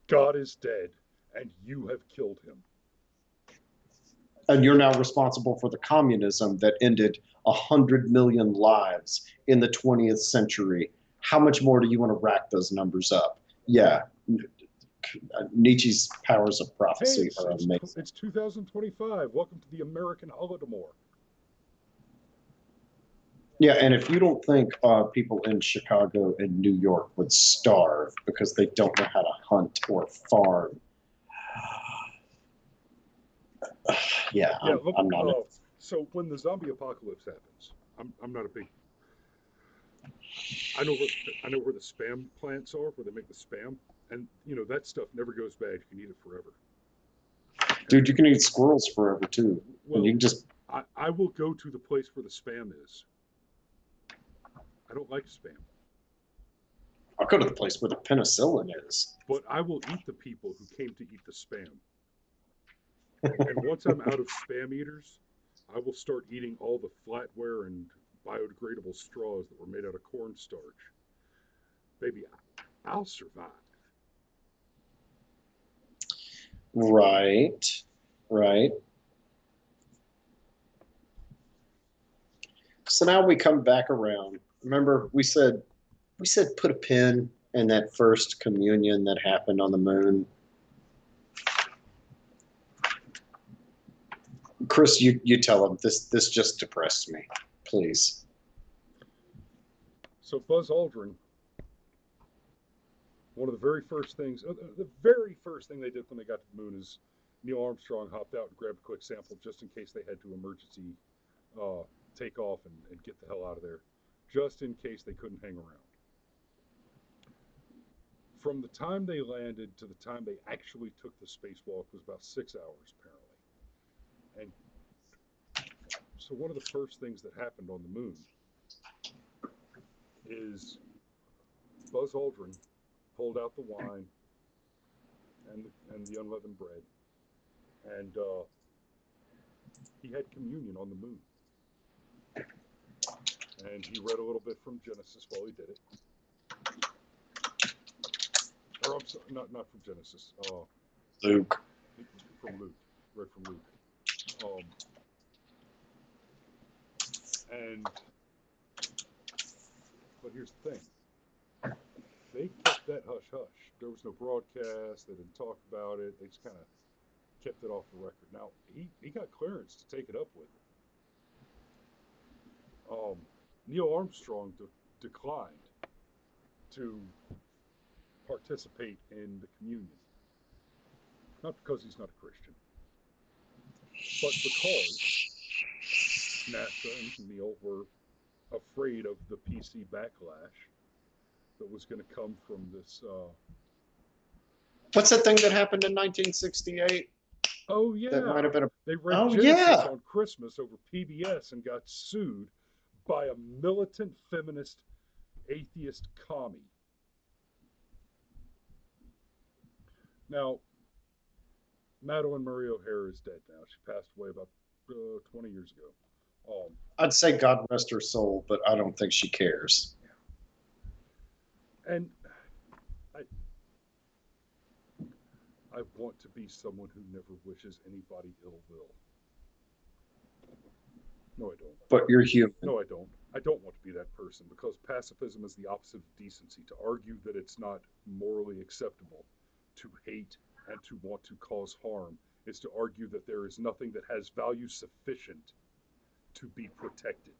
God is dead, and you have killed him. And you're now responsible for the communism that ended 100 million lives in the 20th century. How much more do you want to rack those numbers up? Yeah. Nietzsche's powers of prophecy are amazing. It's 2025. Welcome to the American Holodomor. Yeah, and if you don't think people in Chicago and New York would starve because they don't know how to hunt or farm, I'm not. So when the zombie apocalypse happens, I'm not a big I know where the spam plants are, where they make the spam, and that stuff never goes bad. You can eat it forever. Dude, you can eat squirrels forever too. And you Well, can just I will go to the place where the spam is. I don't like spam, I'll go to the place where the penicillin is. but I will eat the people who came to eat the spam. And once I'm out of spam eaters, I will start eating all the flatware and biodegradable straws that were made out of cornstarch. Baby, I'll survive. Right. Right. So now we come back around. Remember, we said put a pin in that first communion that happened on the moon. Chris, you tell him this just depressed me, please. So Buzz Aldrin, one of the very first things, the very first thing they did when they got to the moon is Neil Armstrong hopped out and grabbed a quick sample just in case they had to emergency take off and get the hell out of there, just in case they couldn't hang around. From the time they landed to the time they actually took the spacewalk was about 6 hours, apparently. And so one of the first things that happened on the moon is Buzz Aldrin pulled out the wine and the unleavened bread, and he had communion on the moon. And he read a little bit from Genesis while he did it. Or I'm sorry, not from Genesis. Luke. From Luke. Read from Luke. But here's the thing. They kept that hush hush. There was no broadcast. They didn't talk about it. They just kind of kept it off the record. Now he got clearance to take it up with him. Neil Armstrong declined to participate in the communion, not because he's not a Christian, but because NASA and Neil were afraid of the PC backlash that was going to come from this. What's that thing that happened in 1968? Oh yeah, That might have been a. they read Oh Genesis yeah. on Christmas over PBS and got sued by a militant feminist atheist commie. Now, Madeline Murray O'Hara is dead now. She passed away about 20 years ago. I'd say God rest her soul, but I don't think she cares. And I want to be someone who never wishes anybody ill will. No, I don't. But you're human. No, I don't. I don't want to be that person because pacifism is the opposite of decency. To argue that it's not morally acceptable to hate and to want to cause harm is to argue that there is nothing that has value sufficient to be protected.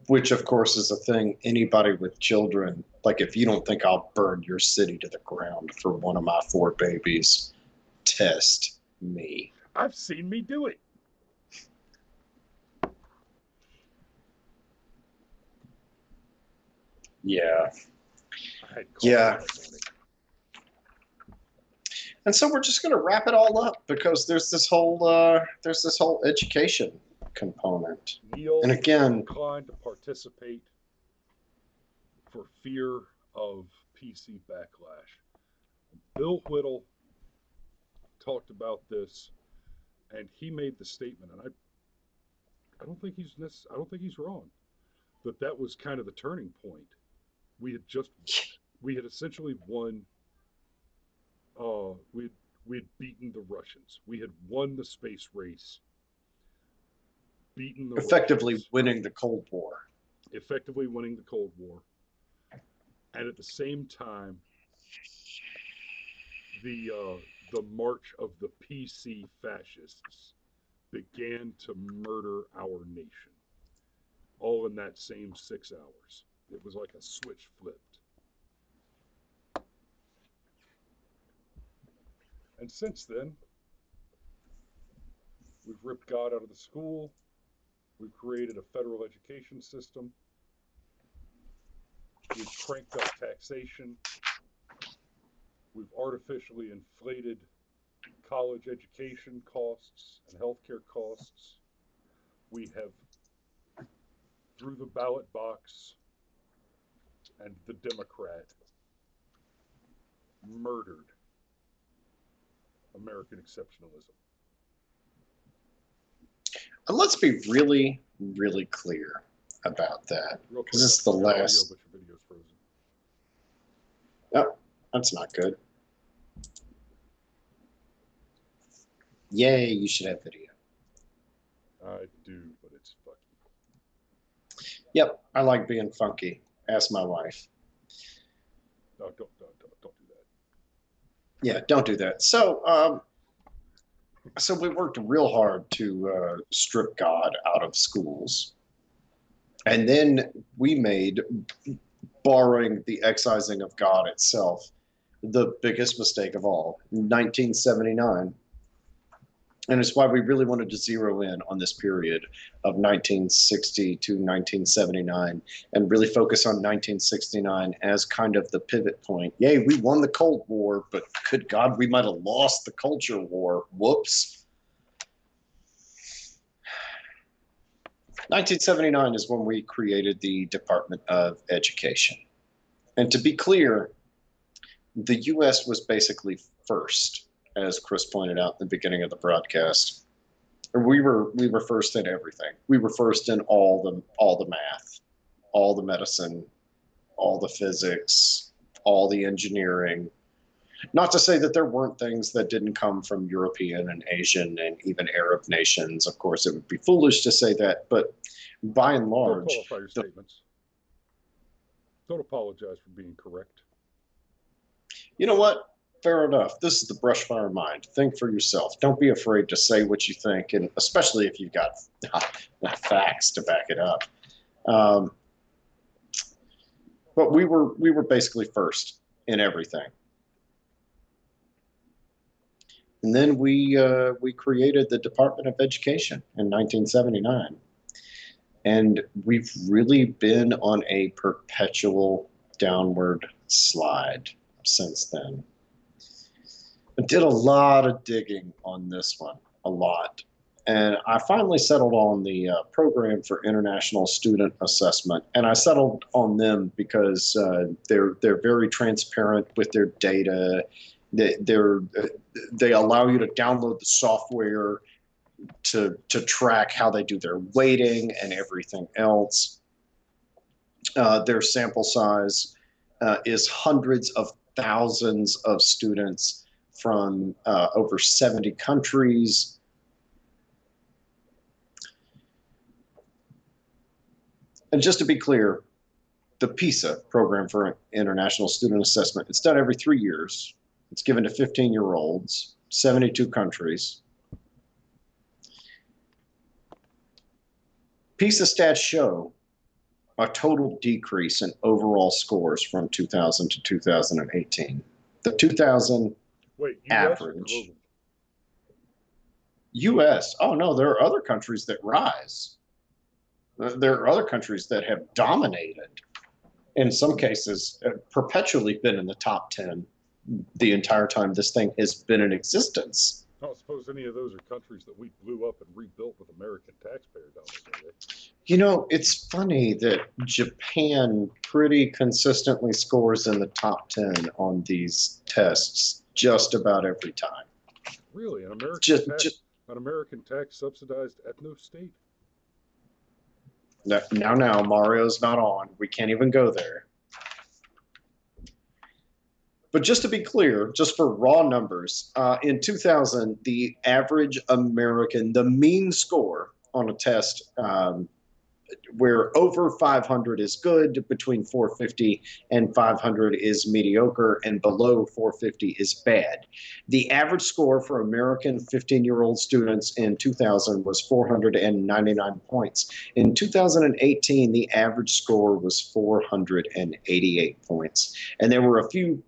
Which, of course, is a thing anybody with children, like if you don't think I'll burn your city to the ground for one of my 4 babies, test me. I've seen me do it. Yeah. I had Yeah. cause. And so we're just going to wrap it all up because there's this whole education component. Neil And again, declined to participate for fear of PC backlash. Bill Whittle talked about this, and he made the statement, and I don't think he's wrong, that was kind of the turning point. We had essentially won. We had beaten the Russians. We had won the space race. Beaten the effectively Russians, winning the Cold War. Effectively winning the Cold War. And at the same time, the march of the PC fascists began to murder our nation. All in that same 6 hours. It was like a switch flipped. And since then, we've ripped God out of the school. We've created a federal education system. We've cranked up taxation. We've artificially inflated college education costs and healthcare costs. We have, through the ballot box and the Democrat, murdered American exceptionalism. And let's be really, really clear about that. Because this is the last. Audio, but your video's frozen. Oh, that's not good. Yay, you should have video. I do, but it's fucky. Yep, I like being funky. Ask my wife. No, don't do that. Yeah, don't do that. So we worked real hard to strip God out of schools. And then we made borrowing the excising of God itself the biggest mistake of all, 1979. And it's why we really wanted to zero in on this period of 1960 to 1979 and really focus on 1969 as kind of the pivot point. Yay, we won the Cold War, but good God, we might have lost the culture war. Whoops. 1979 is when we created the Department of Education. And to be clear, the U.S. was basically first, as Chris pointed out in the beginning of the broadcast. We were first in everything. We were first in all the math, all the medicine, all the physics, all the engineering. Not to say that there weren't things that didn't come from European and Asian and even Arab nations. Of course, it would be foolish to say that, but by and large, don't qualify your statements. Don't apologize for being correct. You know what? Fair enough. This is the Brushfire Mind. Think for yourself. Don't be afraid to say what you think, and especially if you've got facts to back it up. But we were basically first in everything. And then we created the Department of Education in 1979. And we've really been on a perpetual downward slide since then. I did a lot of digging on this one, a lot. And I finally settled on the Program for International Student Assessment. And I settled on them because they're very transparent with their data. They allow you to download the software to track how they do their weighting and everything else. Their sample size is hundreds of thousands of students from over 70 countries. And just to be clear, the PISA, Program for International Student Assessment, it's done every 3 years. It's given to 15-year-olds, 72 countries. PISA stats show a total decrease in overall scores from 2000 to 2018. The 2000 average. U.S. Oh, no, there are other countries that rise. There are other countries that have dominated, in some cases, perpetually been in the top 10 the entire time this thing has been in existence. I don't suppose any of those are countries that we blew up and rebuilt with American taxpayer dollars, are they? You know, it's funny that Japan pretty consistently scores in the top 10 on these tests just about every time. Really? An American tax subsidized ethno state? Now, Mario's not on. We can't even go there. But just to be clear, just for raw numbers, in 2000, the average American, the mean score on a test where over 500 is good, between 450 and 500 is mediocre, and below 450 is bad. The average score for American 15-year-old students in 2000 was 499 points. In 2018, the average score was 488 points. And there were a few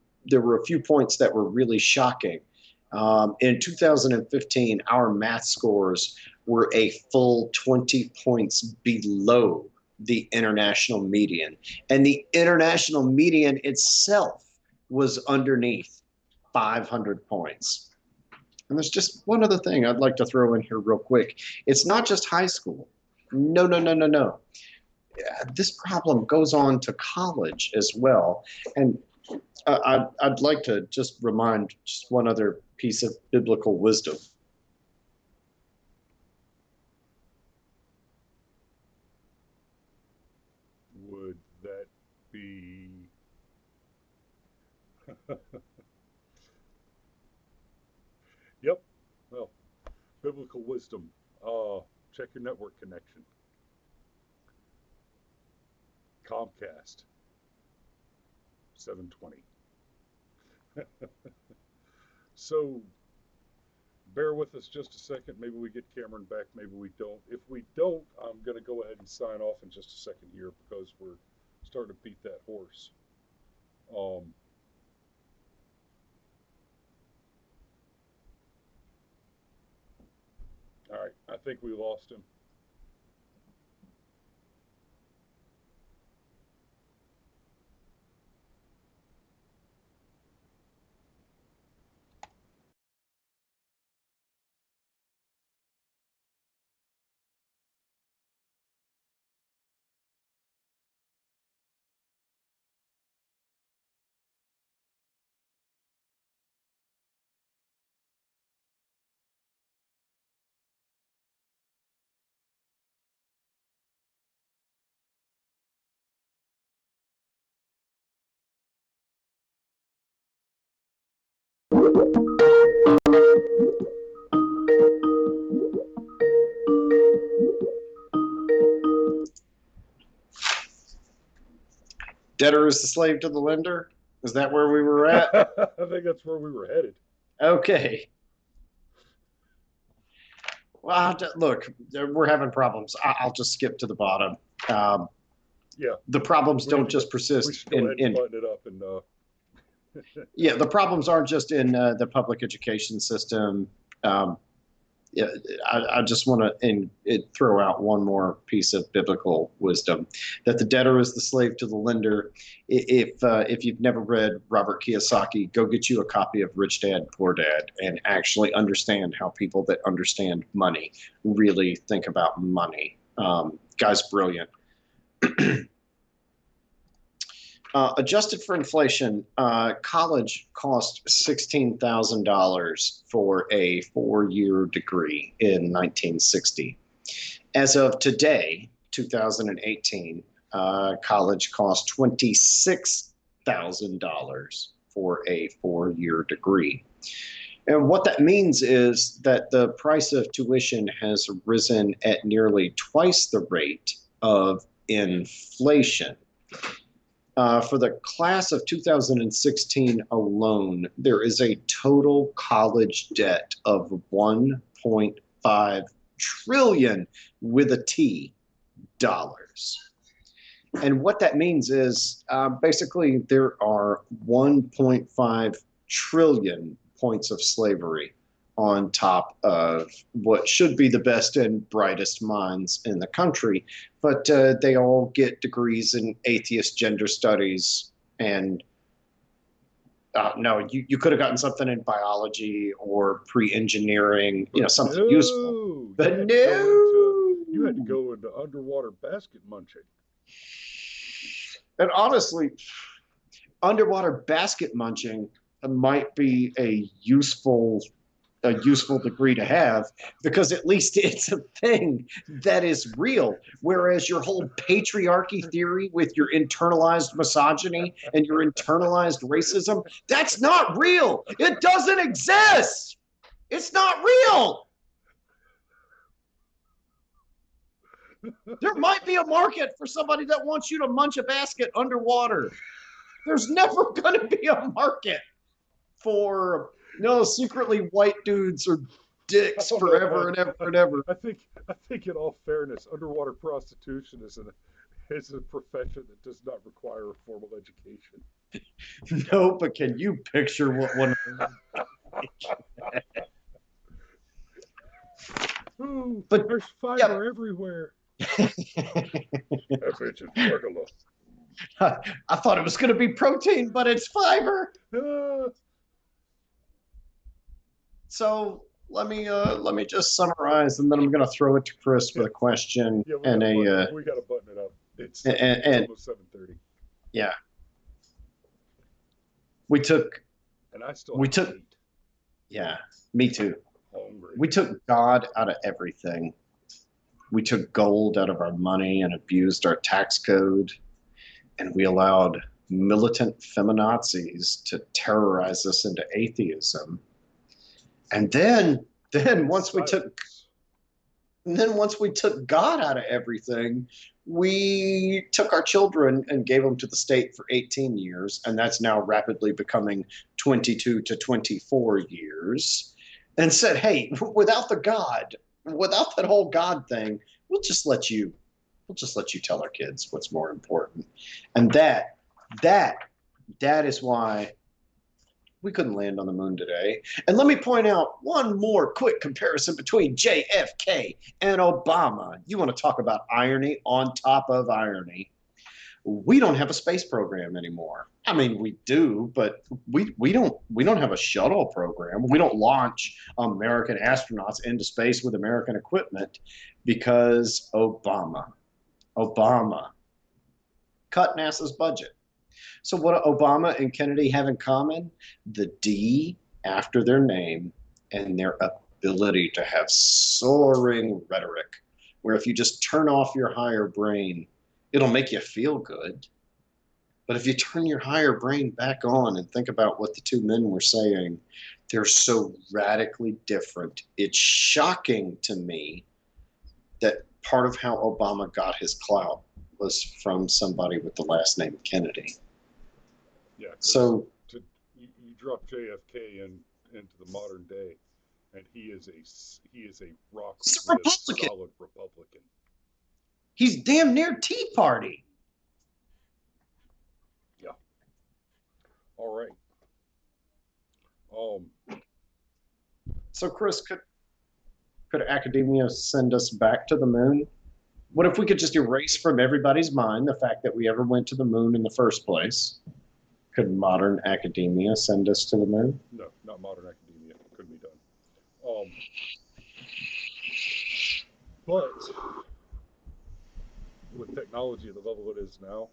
points that were really shocking. In 2015, our math scores were a full 20 points below the international median. And the international median itself was underneath 500 points. And there's just one other thing I'd like to throw in here real quick. It's not just high school. No, no, no, no, no. This problem goes on to college as well. And I'd like to just remind just one other piece of biblical wisdom. Would that be... Yep. Well, biblical wisdom. Check your network connection. Comcast. 720. So, bear with us just a second. Maybe we get Cameron back. Maybe we don't. If we don't, I'm going to go ahead and sign off in just a second here because we're starting to beat that horse. All right. I think we lost him. Debtor is the slave to the lender? Is that where we were at? I think that's where we were headed. Okay. Well, look, we're having problems. I'll just skip to the bottom. Yeah. The problems don't just We persist should go ahead and in button it up and yeah, the problems aren't just in the public education system. Yeah, I just want to throw out one more piece of biblical wisdom, that the debtor is the slave to the lender. If you've never read Robert Kiyosaki, go get you a copy of Rich Dad, Poor Dad and actually understand how people that understand money really think about money. Guy's brilliant. Adjusted for inflation, college cost $16,000 for a 4-year degree in 1960. As of today, 2018, college costs $26,000 for a 4-year degree. And what that means is that the price of tuition has risen at nearly twice the rate of inflation. For the class of 2016 alone, there is a total college debt of $1.5 trillion with a T dollars. And what that means is basically there are 1.5 trillion points of slavery on top of what should be the best and brightest minds in the country. But they all get degrees in atheist gender studies. And no, you could have gotten something in biology or pre-engineering, something useful. But you had to go into underwater basket munching. And honestly, underwater basket munching might be a useful degree to have, because at least it's a thing that is real. Whereas your whole patriarchy theory with your internalized misogyny and your internalized racism, that's not real. It doesn't exist. It's not real. There might be a market for somebody that wants you to munch a basket underwater. There's never going to be a market for secretly white dudes or dicks forever and ever and ever. I think in all fairness, underwater prostitution is a profession that does not require a formal education. No, but can you picture what one of them Ooh, But there's fiber everywhere. That bitch is regular. I thought it was going to be protein, but it's fiber. Ah, So let me just summarize, and then I'm going to throw it to Chris with a question yeah, and we gotta button it up. It's and almost 7:30, yeah, we took and I still we have took to eat. yeah, me too. Hungry. We took God out of everything. We took gold out of our money and abused our tax code, and we allowed militant feminazis to terrorize us into atheism. And then once we took Silence. And then once we took God out of everything, we took our children and gave them to the state for 18 years, and that's now rapidly becoming 22 to 24 years, and said, "Hey, without the God, without that whole God thing, we'll just let you tell our kids what's more important." And that that is why we couldn't land on the moon today. And let me point out one more quick comparison between JFK and Obama. You want to talk about irony on top of irony. We don't have a space program anymore. I mean, we do, but we don't have a shuttle program. We don't launch American astronauts into space with American equipment because Obama cut NASA's budget. So what do Obama and Kennedy have in common? The D after their name and their ability to have soaring rhetoric, where if you just turn off your higher brain, it'll make you feel good. But if you turn your higher brain back on and think about what the two men were saying, they're so radically different. It's shocking to me that part of how Obama got his clout was from somebody with the last name Kennedy. Yeah. So You drop JFK into the modern day, and he is a rock he's a Republican. solid Republican. He's damn near Tea Party. Yeah. All right. Um. So Chris, could academia send us back to the moon? What if we could just erase from everybody's mind the fact that we ever went to the moon in the first place? Could modern academia send us to the moon? No, not modern academia. Couldn't be done. But with technology at the level it is now,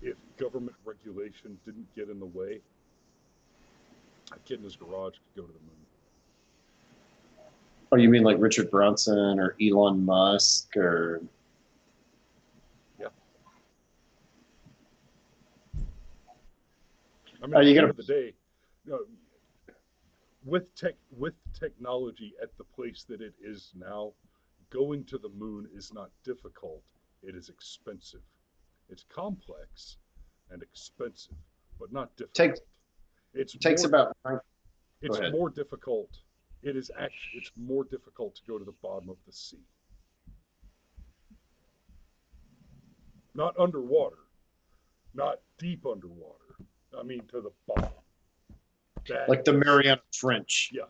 if government regulation didn't get in the way, a kid in his garage could go to the moon. Oh, you mean like Richard Branson or Elon Musk or? Yeah. I mean, Are at you the end gonna? of the day, you know, with technology at the place that it is now, going to the moon is not difficult. It is expensive. It's complex and expensive, but not difficult. It's Takes more about. it's more difficult. It's more difficult to go to the bottom of the sea. Not underwater, not deep underwater. I mean to the bottom. Like the Mariana Trench. Yeah.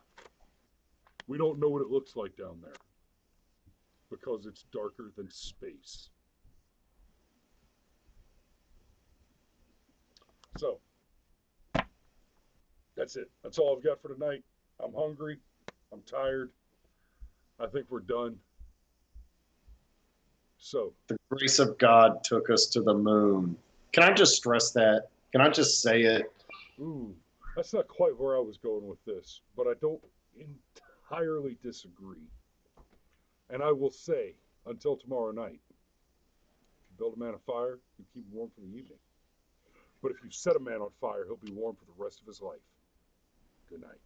We don't know what it looks like down there because it's darker than space. So, that's it. That's all I've got for tonight. I'm hungry. I'm tired. I think we're done. So, The grace of God took us to the moon. Can I just stress that? Can I just say it? ooh, that's not quite where I was going with this, but I don't entirely disagree. And I will say, until tomorrow night, if you build a man a fire, you keep him warm for the evening. But if you set a man on fire, he'll be warm for the rest of his life. Good night.